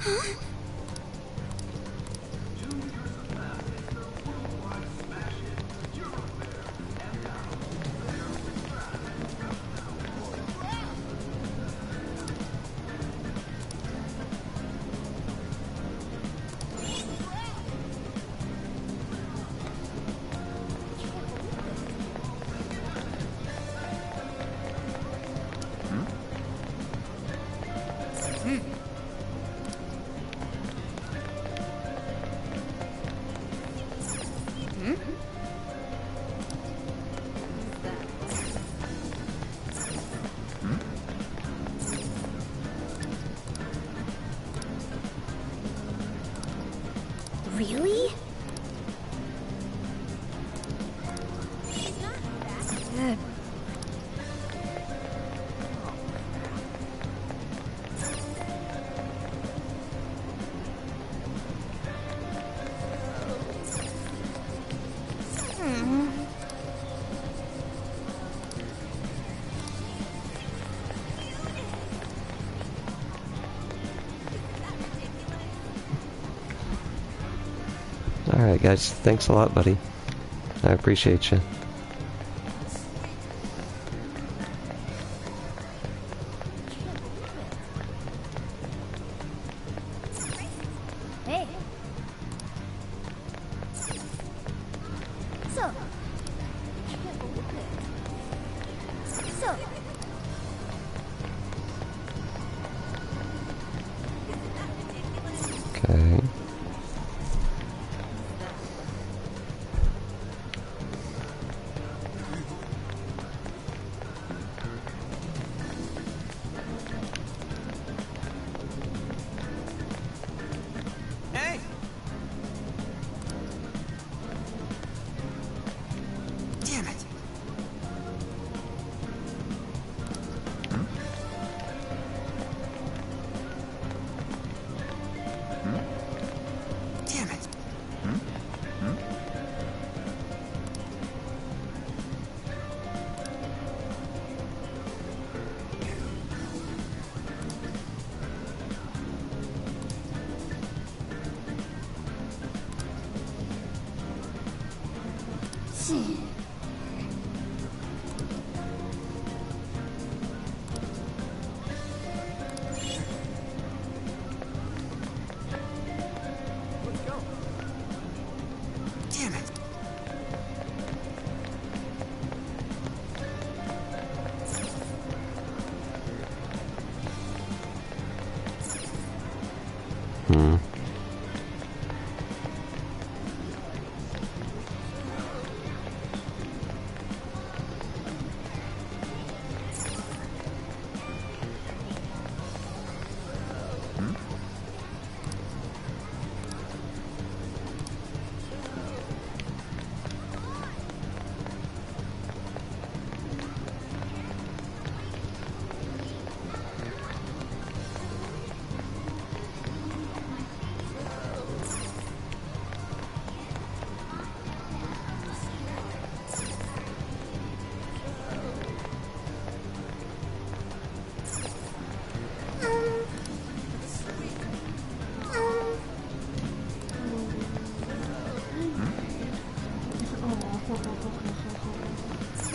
Huh? Really? Good. Alright guys, thanks a lot, buddy. I appreciate you. Hey. So. So. Okay. Hey! Damn it! Damn it! Damn it! Hmm.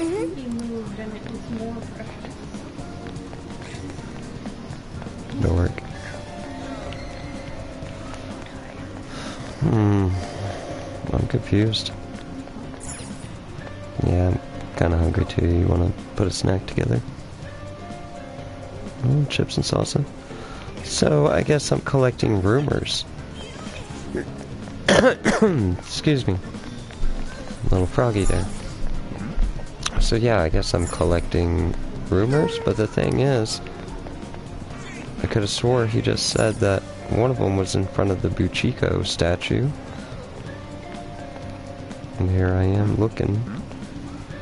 He moved and it was more precious. Dork. I'm confused. Yeah, I'm kinda hungry too. You wanna put a snack together? Oh, chips and salsa. So, I guess I'm collecting rumors. Excuse me. Little froggy there. So yeah, I guess I'm collecting rumors, but the thing is, I could have swore he just said that one of them was in front of the Buchiko statue. And here I am looking.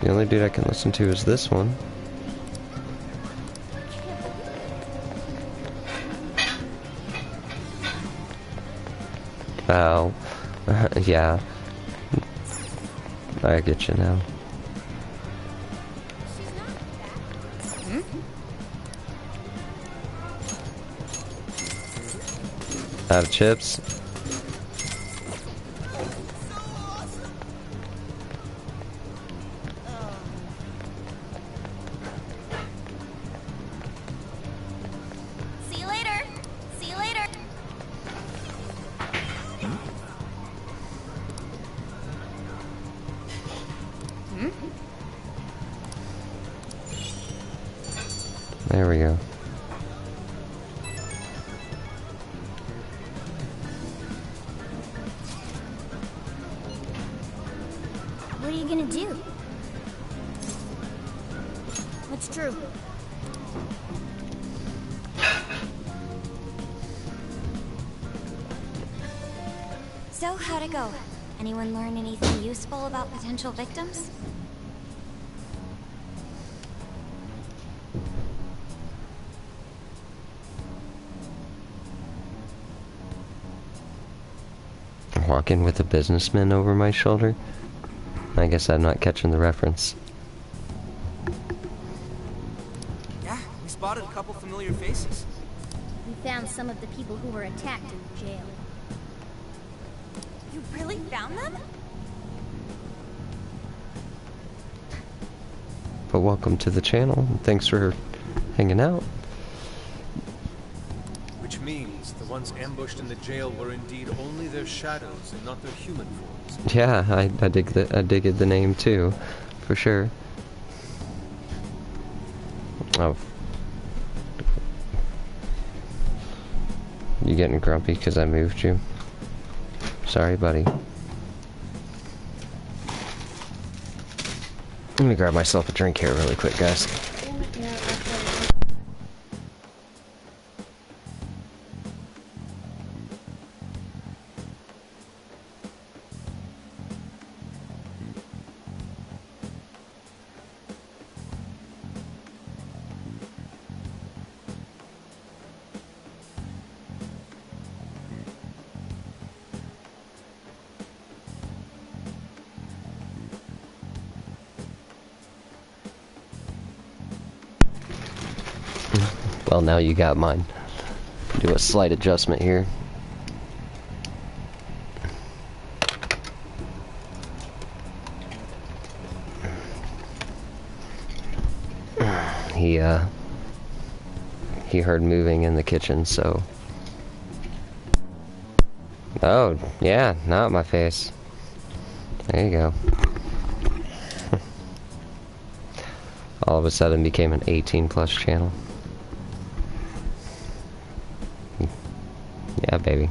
The only dude I can listen to is this one. Oh, yeah. I get you now. Out of chips. See you later. See you later. There we go. What are you gonna do? What's true? So, how'd it go? Anyone learn anything useful about potential victims? Walking with a businessman over my shoulder? I guess I'm not catching the reference. Yeah, we spotted a couple familiar faces. We found some of the people who were attacked in the jail. You really found them? But welcome to the channel, and thanks for hanging out. Which means the ones ambushed in the jail were indeed only their shadows and not their human forms. Yeah, I dig the name too, for sure. Oh. You getting grumpy because I moved you? Sorry, buddy. Let me grab myself a drink here really quick, guys. Well, now you got mine. Do a slight adjustment here. He heard moving in the kitchen, so... Oh, yeah, not my face. There you go. All of a sudden became an 18+ channel. Yeah, baby.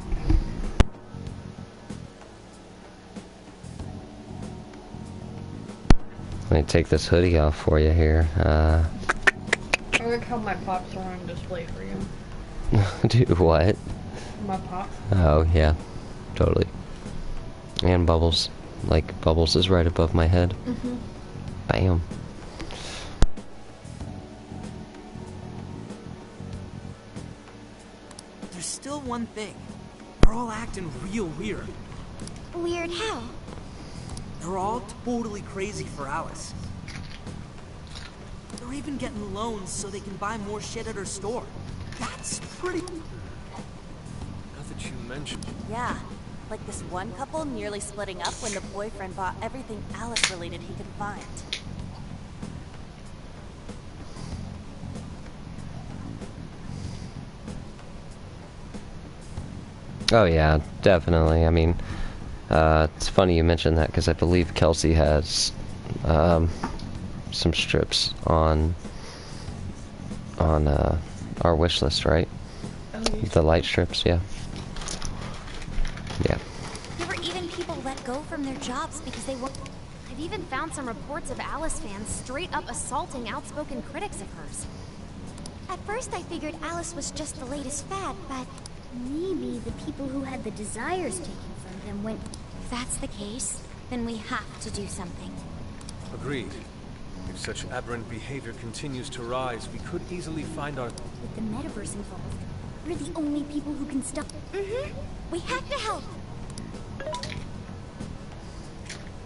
Let me take this hoodie off for you here. I like how my pops are on display for you. Dude, what? My pops. Oh, yeah. Totally. And Bubbles. Like, Bubbles is right above my head. Mm-hmm. Bam. There's still one thing. They're all acting real weird. Weird how? They're all totally crazy for Alice. They're even getting loans so they can buy more shit at her store. That's pretty... Now that you mention... Yeah, like this one couple nearly splitting up when the boyfriend bought everything Alice-related he could find. Oh yeah, definitely. I mean, it's funny you mentioned that because I believe Kelsey has some strips on our wish list, right? Oh, yeah. The light strips, yeah. Yeah. There were even people let go from their jobs because they were... I've even found some reports of Alice fans straight up assaulting outspoken critics of hers. At first I figured Alice was just the latest fad, but Maybe the people who had the desires taken from them went... If that's the case, then we have to do something. Agreed. If such aberrant behavior continues to rise, we could easily find our... With the metaverse involved, we're the only people who can stop... We have to help.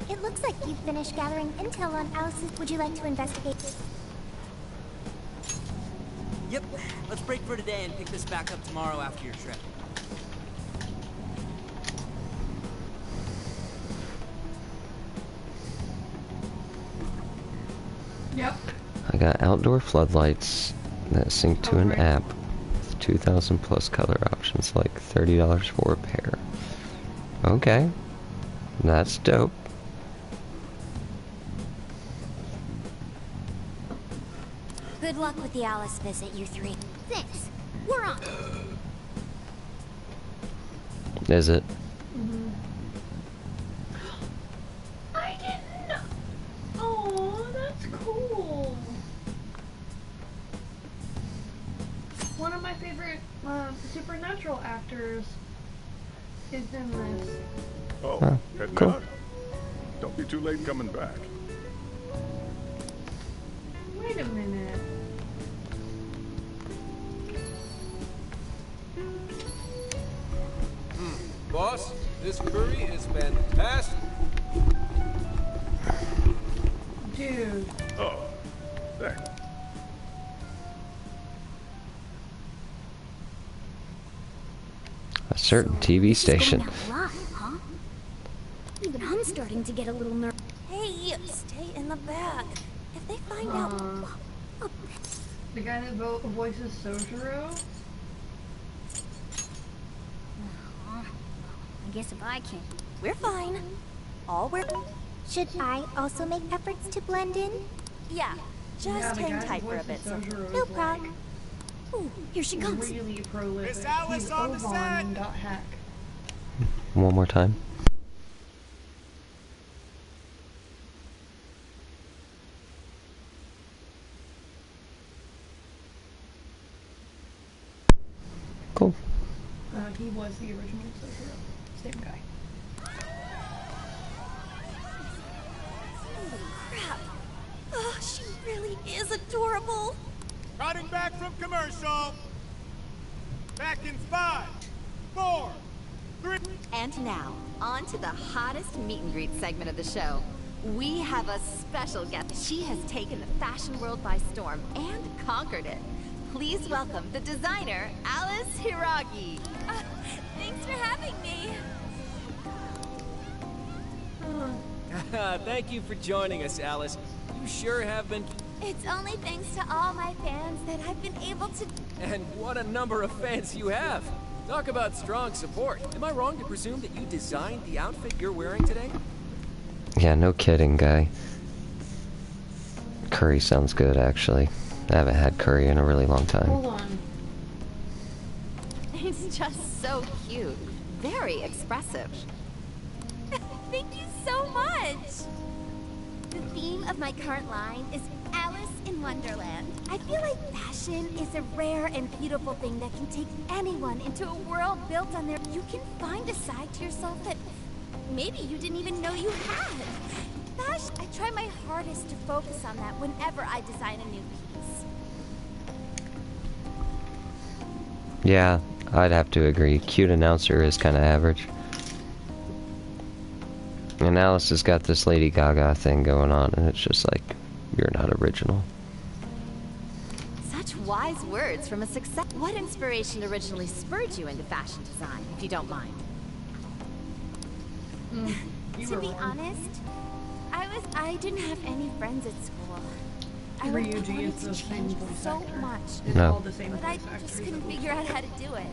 It looks like you've finished gathering intel on Alice's... Would you like to investigate? Yep, let's break for today and pick this back up tomorrow after your trip. Yep. I got outdoor floodlights that sync to an app with 2,000 plus color options, like $30 for a pair. Okay, that's dope. Good luck with the Alice visit, you three. Thanks. We're on. Is it? I didn't know. Oh, that's cool. One of my favorite supernatural actors It's in this. Oh, Huh, heading cool. out? Don't be too late coming back. Wait a minute. Boss, this curry is fantastic. Dude. Oh, thanks. A certain TV station. Going out live, huh? Even I'm starting to get a little nervous. Hey, stay in the back. If they find out... The guy that voices Sojiro? I guess if I can't. We're fine. All we're... Should I also make efforts to blend in? Yeah, just the hang guy that tight for a voices bit. So... Sojiro No is, prob. like, Ooh, here she comes. really prolific. Miss Alice He's on the Oban set. in .hack. One more time. Cool. He was the original Sojiro. Same guy. Crap. Oh, she really is adorable. Cutting back from commercial. Back in 5, 4, 3. And now, on to the hottest meet and greet segment of the show. We have a special guest. She has taken the fashion world by storm and conquered it. Please welcome the designer, Alice Hiragi. Thanks for having me. Thank you for joining us, Alice. You sure have been... It's only thanks to all my fans that I've been able to... And what a number of fans you have. Talk about strong support. Am I wrong to presume that you designed the outfit you're wearing today? Yeah, no kidding, guy. Curry sounds good, actually. I haven't had curry in a really long time. Hold on. It's just so cute. Very expressive. Thank you so much. The theme of my current line is Alice in Wonderland. I feel like fashion is a rare and beautiful thing that can take anyone into a world built on their... You can find a side to yourself that maybe you didn't even know you had. Fashion, I try my hardest to focus on that whenever I design a new piece. Yeah, I'd have to agree. Cute announcer is kind of average. And Alice has got this Lady Gaga thing going on, and it's just like, you're not original. Such wise words from a success. What inspiration originally spurred you into fashion design, if you don't mind? To be honest, I didn't have any friends at school. I wanted to change so much. No. But I just couldn't figure out how to do it.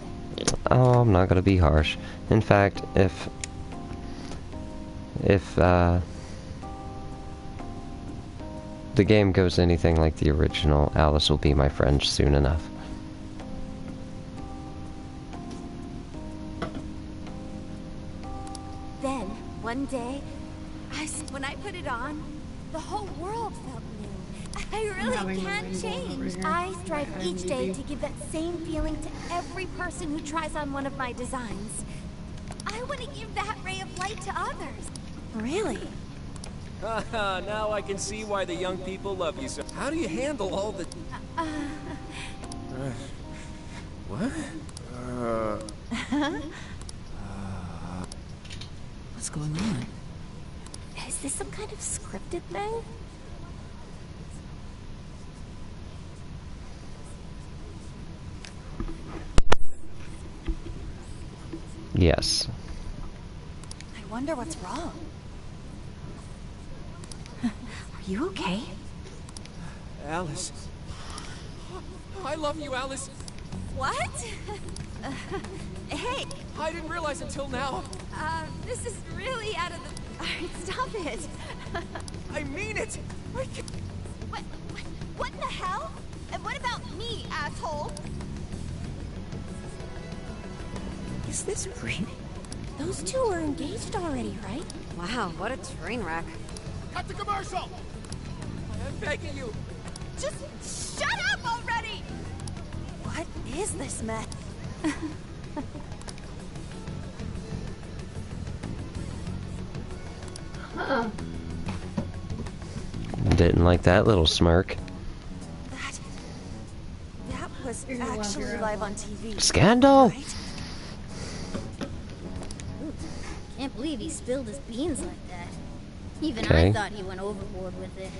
Oh, I'm not gonna be harsh. In fact, if the game goes anything like the original, Alice will be my friend soon enough. Then, one day, when I put it on, the whole world felt new. I really can't change. I strive each day to give that same feeling to every person who tries on one of my designs. I want to give that ray of light to others. Really? Haha, now I can see why the young people love you so. How do you handle all the... What? What's going on? Is this some kind of scripted thing? Yes. I wonder what's wrong. Are you okay? Alice. I love you, Alice. What? Hey! I didn't realize until now. This is really out of the... Alright, stop it. I mean it! What in the hell? And what about me, asshole? Is this real? Those two are engaged already, right? Wow, what a train wreck. Cut the commercial! I'm begging you. Just shut up already! What is this mess? Didn't like that little smirk. That was actually live on TV. Scandal! Right? Can't believe he spilled his beans like that. Even Okay. I thought he went overboard with it.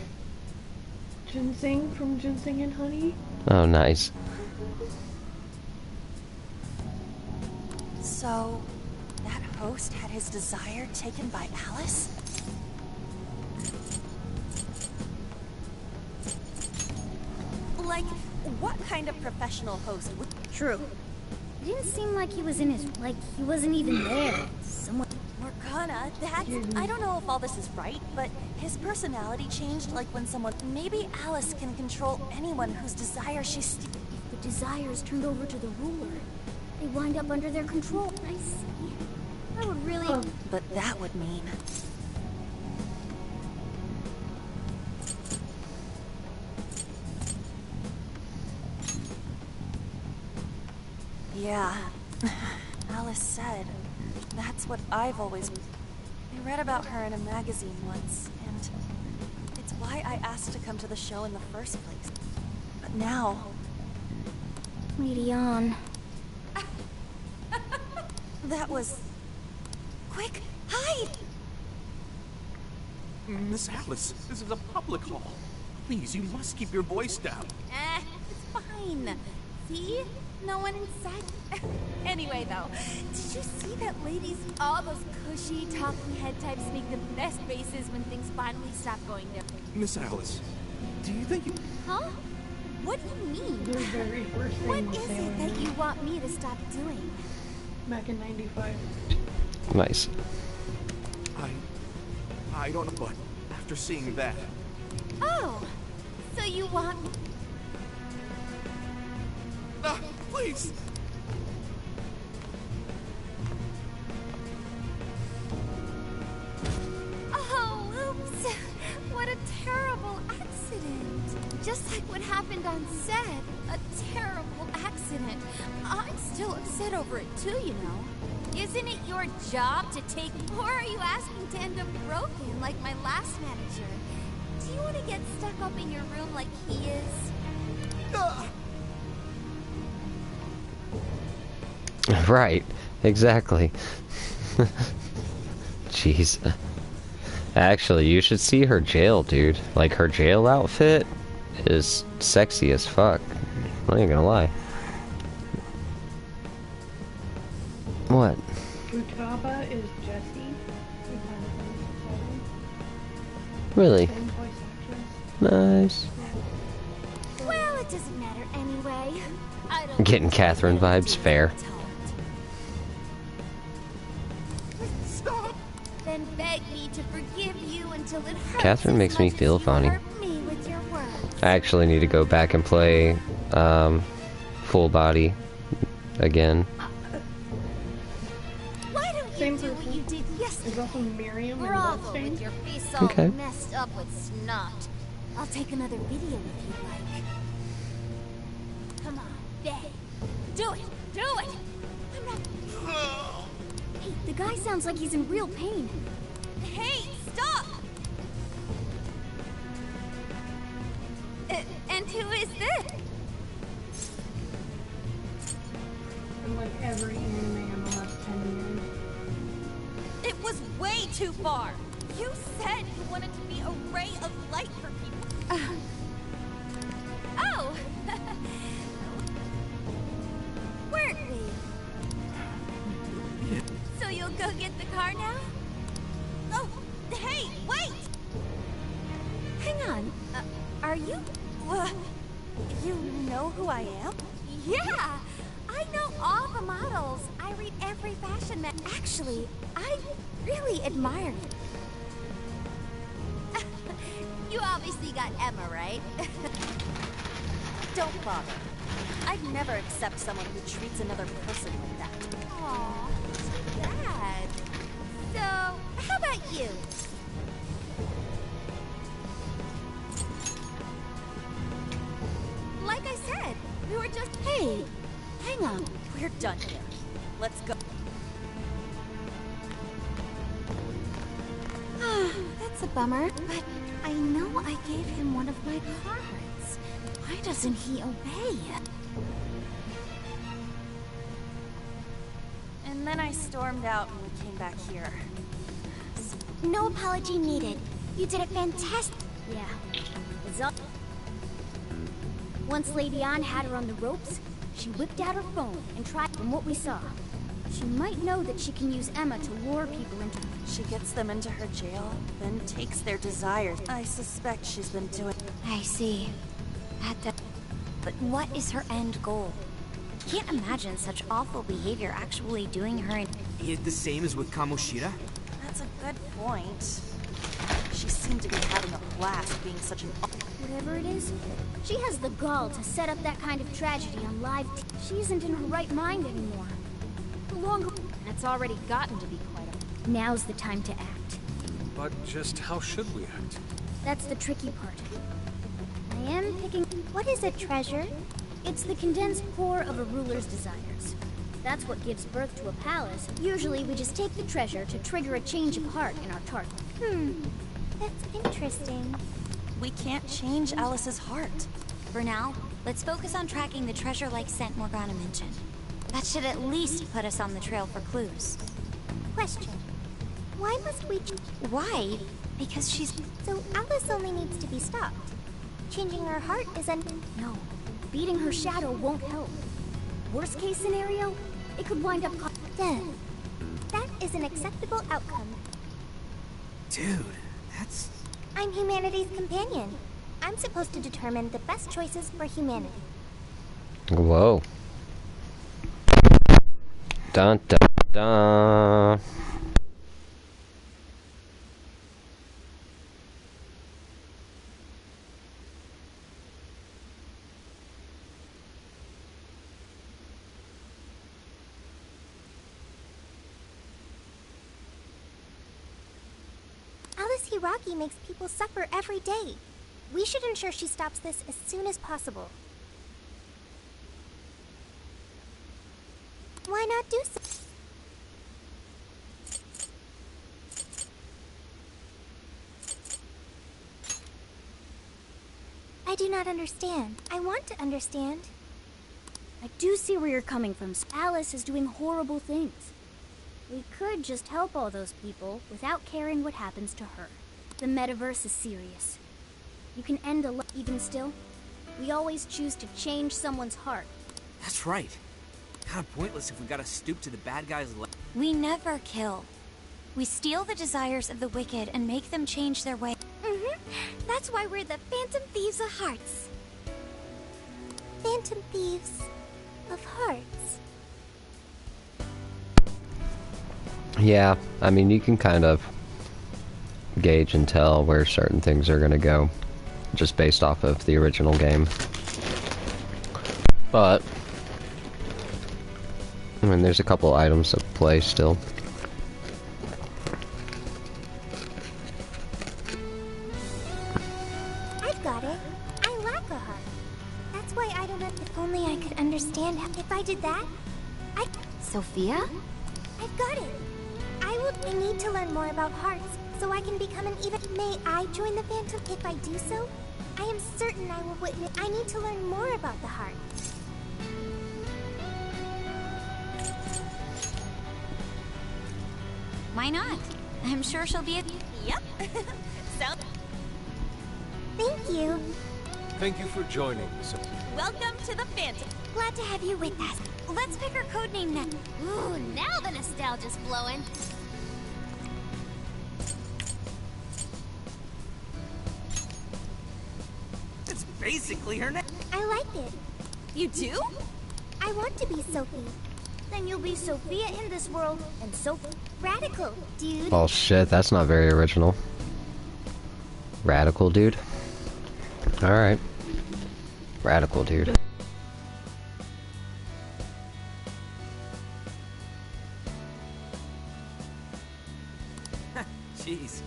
Ginseng from Ginseng and Honey. Oh, nice. So, that host had his desire taken by Alice? Like, what kind of professional host would... True. It didn't seem like he was in his... like, he wasn't even there. Someone... Morgana, that's... I don't know if all this is right, but his personality changed like when someone... Maybe Alice can control anyone whose desire she If the desires turned over to the ruler, they wind up under their control. I see. That would really... But that would mean... Yeah. Alice said. That's what I've always... I read about her in a magazine once, and... it's why I asked to come to the show in the first place. But now... Lady on. That was... Quick, hide! Miss Alice, this is a public hall. Please, you must keep your voice down. It's fine. See? No one inside. Anyway, though, did you see that ladies, all those cushy, talking head types make the best bases when things finally stop going their way? Miss Alice, do you think you... Huh? What do you mean? Their very first thing What was is Sailor it that Moon. you want me to stop doing? Back in 95. Nice. I don't know, but after seeing that... Oh, so you want... Please! Oh, oops. What a terrible accident. Just like what happened on set. A terrible accident. I'm still upset over it too, you know. Isn't it your job to take... Or are you asking to end up broken like my last manager? Do you want to get stuck up in your room like he is? Right, exactly. Jeez. Actually, you should see her jail, dude. Like, her jail outfit is sexy as fuck. I ain't gonna lie. What? Futaba is Jessie. Really? Same voice actress. Nice. Well, it doesn't matter anyway. I don't... Getting Catherine vibes, fair. Then beg me to forgive you until it hurts. Catherine as makes me much as feel you funny. hurt me with your words. I actually need to go back and play Full Body again. Why don't you do what you did yesterday? There's also Miriam and Bravo Bloodstained. with your face all Okay. messed up with snot. I'll take another video if you like. Come on, beg. Do it! Do it! I'm not... Hey, the guy sounds like he's in real pain. Hey, stop! And who is this? And like every anime in the last 10 years. It was way too far! You said you wanted to be a ray of light for people. Oh! Weren't we? So you'll go get the car now? Oh, hey, wait! Hang on. Are you? You know who I am? Yeah! I know all the models. I read every fashion mag. Actually, I really admire you. You obviously got Emma, right? Don't bother. I'd never accept someone who treats another person like that. Aw, too bad. So, how about you? Like I said, we were just... Hey, hang on. We're done here. Let's go. That's a bummer, but I know I gave him one of my cards. Why doesn't he obey? And then I stormed out and we came back here. No apology needed. You did it fantastic. Yeah. It's all... Once Lady Anne had her on the ropes, she whipped out her phone and tried from what we saw. She might know that she can use Emma to lure people into... She gets them into her jail, then takes their desires. I suspect she's been doing... I see. But what is her end goal? Can't imagine such awful behavior actually doing her in... Ain't it the same as with Kamoshida? That's a good point. She seemed to be having a blast being such an... Whatever it is, she has the gall to set up that kind of tragedy on live She isn't in her right mind anymore. The longer... It's already gotten to be quite a... Now's the time to act. But just how should we act? That's the tricky part. I am picking... What is a treasure? It's the condensed core of a ruler's desires. That's what gives birth to a palace. Usually we just take the treasure to trigger a change of heart in our target. That's interesting. We can't change Alice's heart. For now, let's focus on tracking the treasure-like scent Morgana mentioned. That should at least put us on the trail for clues. Question. Why must we... Why? Because she's... So Alice only needs to be stopped. Changing her heart isn't... No. Beating her shadow won't help. Worst case scenario, it could wind up... Death. That is an acceptable outcome. Dude, that's... I'm humanity's companion. I'm supposed to determine the best choices for humanity. Whoa. Dun dun dun. Alice Hiragi makes people suffer every day. We should ensure she stops this as soon as possible. Why not do so? I do not understand. I want to understand. I do see where you're coming from. Alice is doing horrible things. We could just help all those people without caring what happens to her. The metaverse is serious. You can end a even still. We always choose to change someone's heart. That's right. Kinda pointless if we gotta stoop to the bad guys' level. We never kill. We steal the desires of the wicked and make them change their way. That's why we're the Phantom Thieves of Hearts. Phantom Thieves of Hearts. Yeah, I mean, you can kind of gauge and tell where certain things are gonna go, just based off of the original game. But, I mean, there's a couple items to play still. I've got it. I lack a heart. That's why I don't know. If only I could understand how. If I did that, Sophia? I've got it. I need to learn more about hearts, so I can become an even... May I join the Phantom? If I do so, I am certain I will witness... I need to learn more about the heart. Why not? I'm sure she'll be a... Yep. Thank you. Thank you for joining, Sophia. Welcome to the Phantom. Glad to have you with us. Let's pick her codename now. Ooh, now the nostalgia's flowing. It's basically her name. I like it. You do? I want to be Sophie. Then you'll be Sophia in this world, and Sophie. Radical, dude. Oh shit, that's not very original. Radical dude. Alright. Radical dude. Jeez,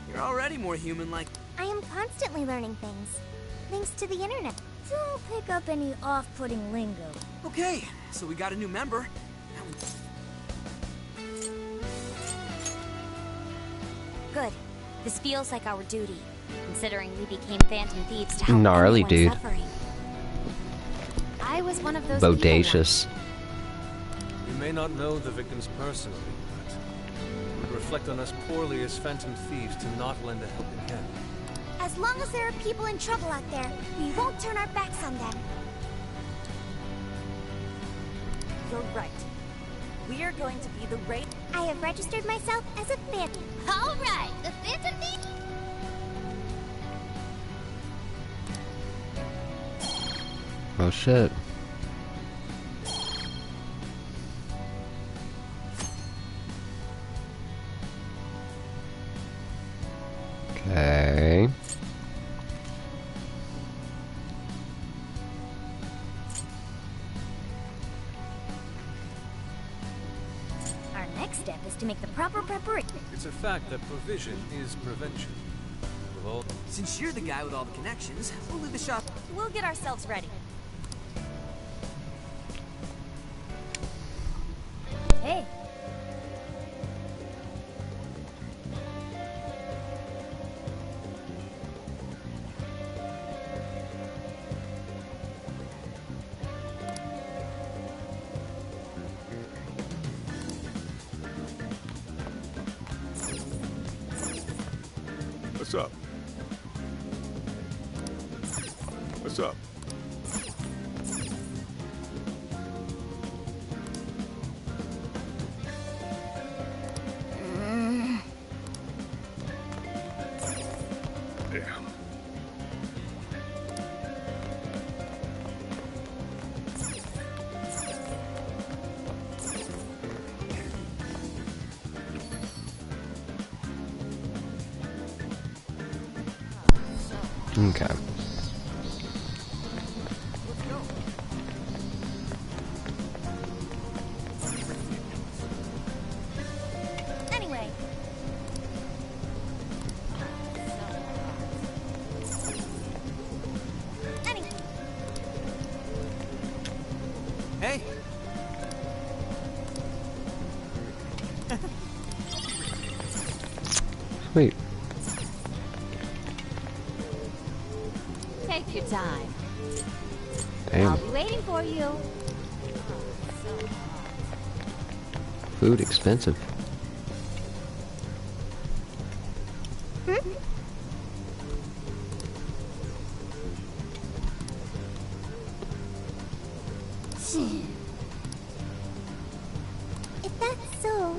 you're already more human-like. I am constantly learning things. Thanks to the internet. Don't pick up any off-putting lingo. Okay, so we got a new member. Good. This feels like our duty, considering we became Phantom Thieves to help Gnarly anyone dude. suffering. I was one of those Bodacious. We may not know the victims personally, but it would reflect on us poorly as Phantom Thieves to not lend a helping hand. As long as there are people in trouble out there, we won't turn our backs on them. You're right. We are going to be the raid. I have registered myself as a phantom. All right, the Phantom Thief. Oh shit. Okay. Our next step is to make the proper preparation. It's a fact that provision is prevention. We've all... Since you're the guy with all the connections, we'll leave the shop. We'll get ourselves ready. Hey. What's up? What's up? Damn. Okay. Anyway. Hey. Sweet. Take your time. Damn. I'll be waiting for you. Food expensive. If that's so...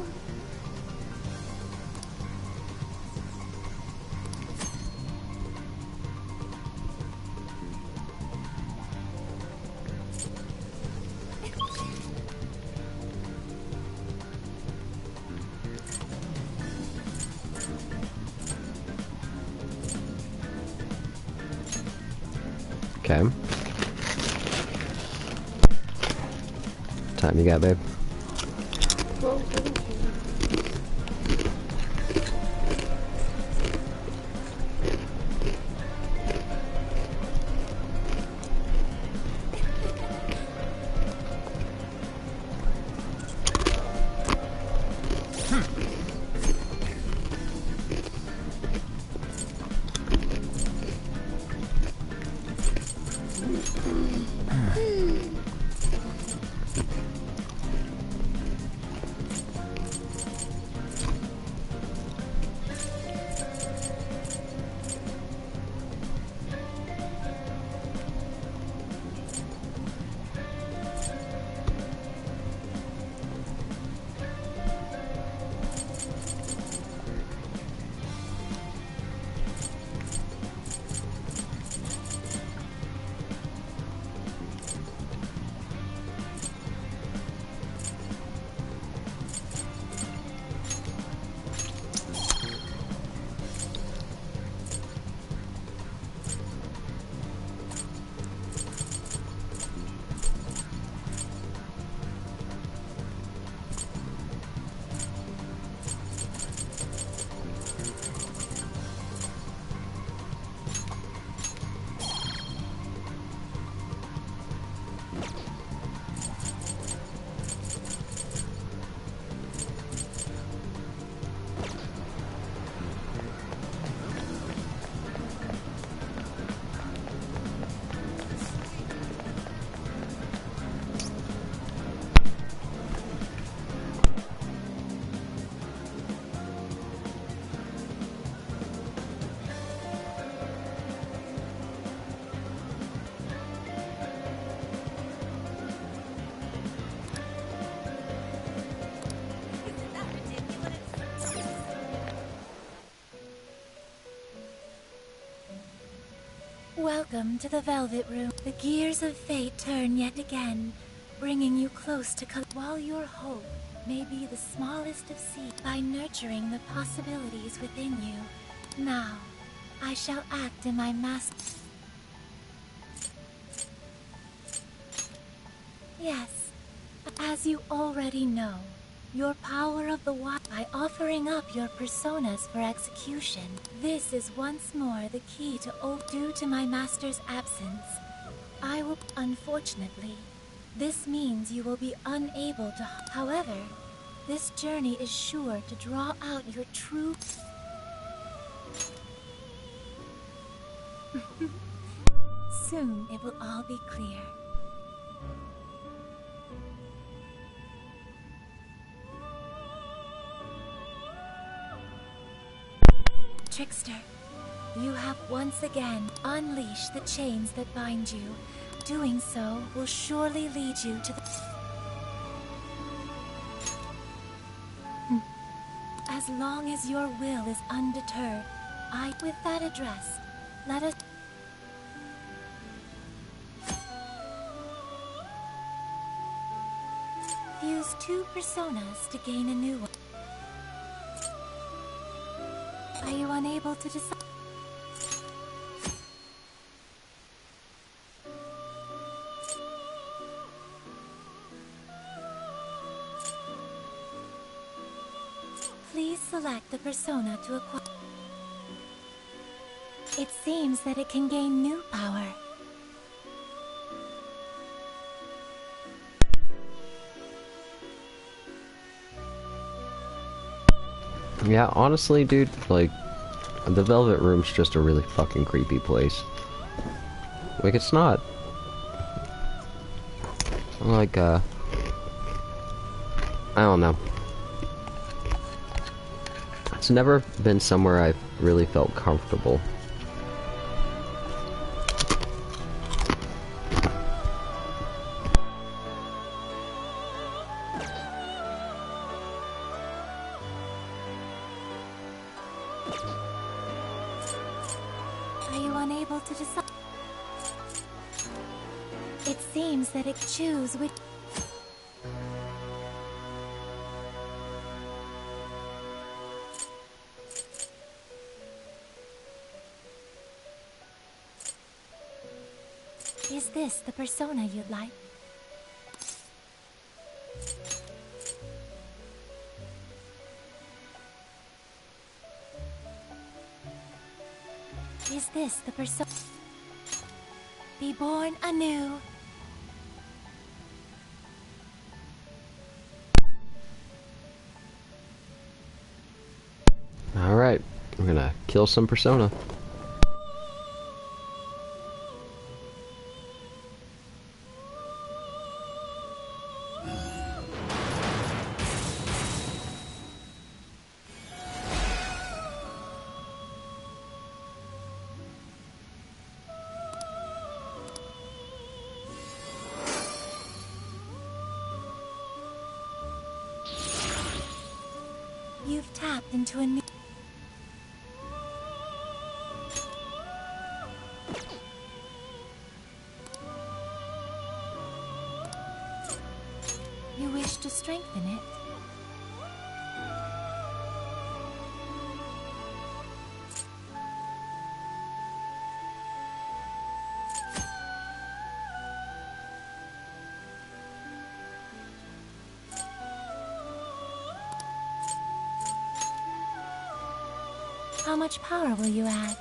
Okay. Time you got, babe? Welcome to the Velvet Room. The gears of fate turn yet again, bringing you close to while your hope may be the smallest of seeds by nurturing the possibilities within you. Now, I shall act in my master. Yes, as you already know, your power of the by offering up your personas for execution. This is once more the key to due to my master's absence. I will, unfortunately, this means you will be unable to. However, this journey is sure to draw out your true. Soon it will all be clear. Trickster, you have once again unleashed the chains that bind you. Doing so will surely lead you to the... As long as your will is undeterred, with that address, let us... Fuse 2 personas to gain a new one. Are you unable to decide? Please select the persona to acquire. It seems that it can gain new power. Yeah, honestly, dude, like, the Velvet Room's just a really fucking creepy place. Like, it's not... like, I don't know. It's never been somewhere I've really felt comfortable. Are you unable to decide? It seems that it choose which... Is this the persona you'd like? Is this the persona? Be born anew. Alright, I'm gonna kill some persona. You've tapped into a new... You wish to strengthen it? How much power will you add?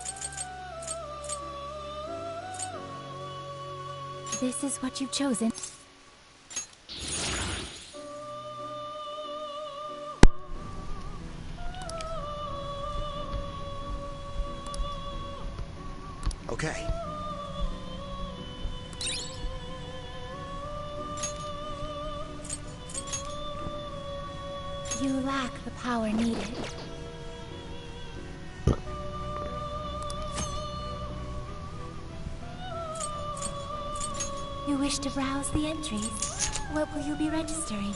This is what you've chosen. Okay. You lack the power needed. You wish to browse the entries? What will you be registering?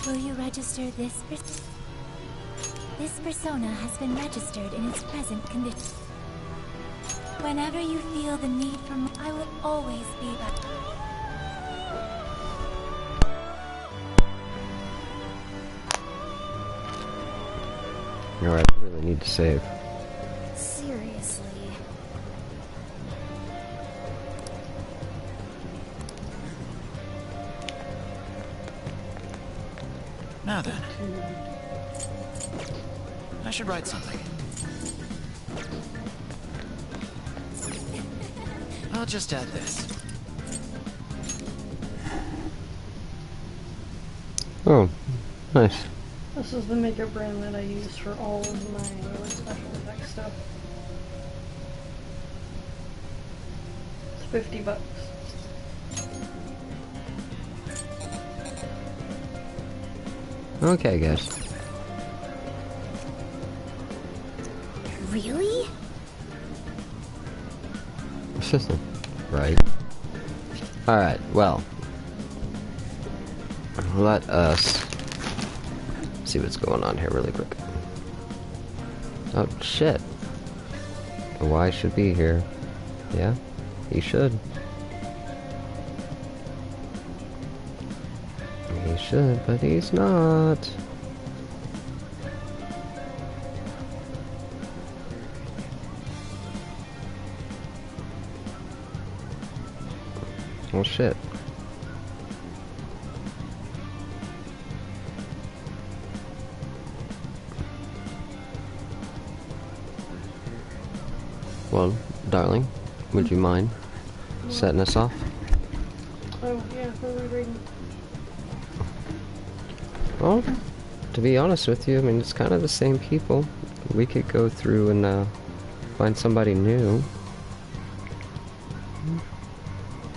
Will you register this This persona has been registered in its present condition. Whenever you feel the need for more, I will always be back. Alright, I really need to save. Seriously. Now then. I should write something. I'll just add this. Oh, nice. This is the maker brand that I use for all of my really special effects stuff. It's $50. Okay, guys. Really? Right. Alright, well. Let us see what's going on here really quick. Oh, shit. Y should be here. Yeah, he should. He should, but he's not. Well, shit. Well, darling, would you mind setting us off? Oh, yeah, what are we reading? Well, to be honest with you, I mean, it's kind of the same people. We could go through and find somebody new.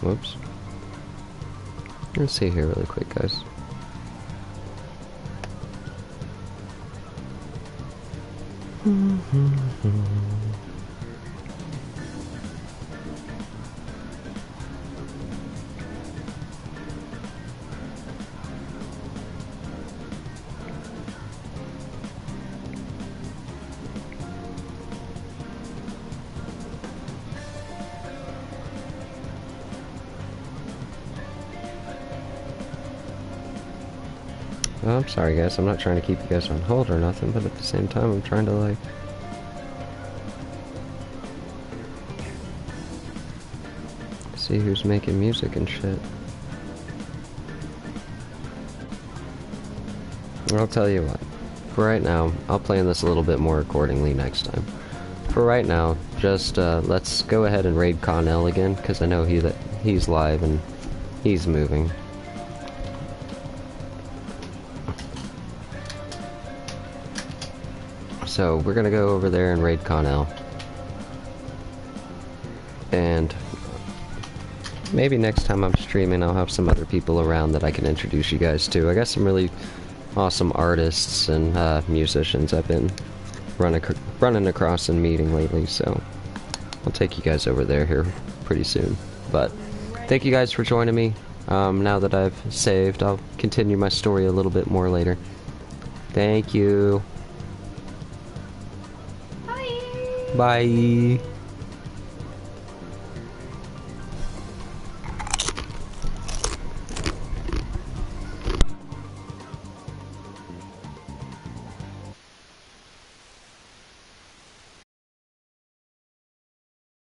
Whoops. Let's see here really quick, guys. I'm sorry guys, I'm not trying to keep you guys on hold or nothing, but at the same time I'm trying to like... see who's making music and shit. I'll tell you what, for right now, I'll plan this a little bit more accordingly next time. For right now, just let's go ahead and raid Connell again, because I know he's live and he's moving. So we're gonna go over there and raid Connell. And maybe next time I'm streaming I'll have some other people around that I can introduce you guys to. I got some really awesome artists and musicians I've been running across and meeting lately, so I'll take you guys over there here pretty soon. But thank you guys for joining me. Now that I've saved, I'll continue my story a little bit more later. Thank you. Bye.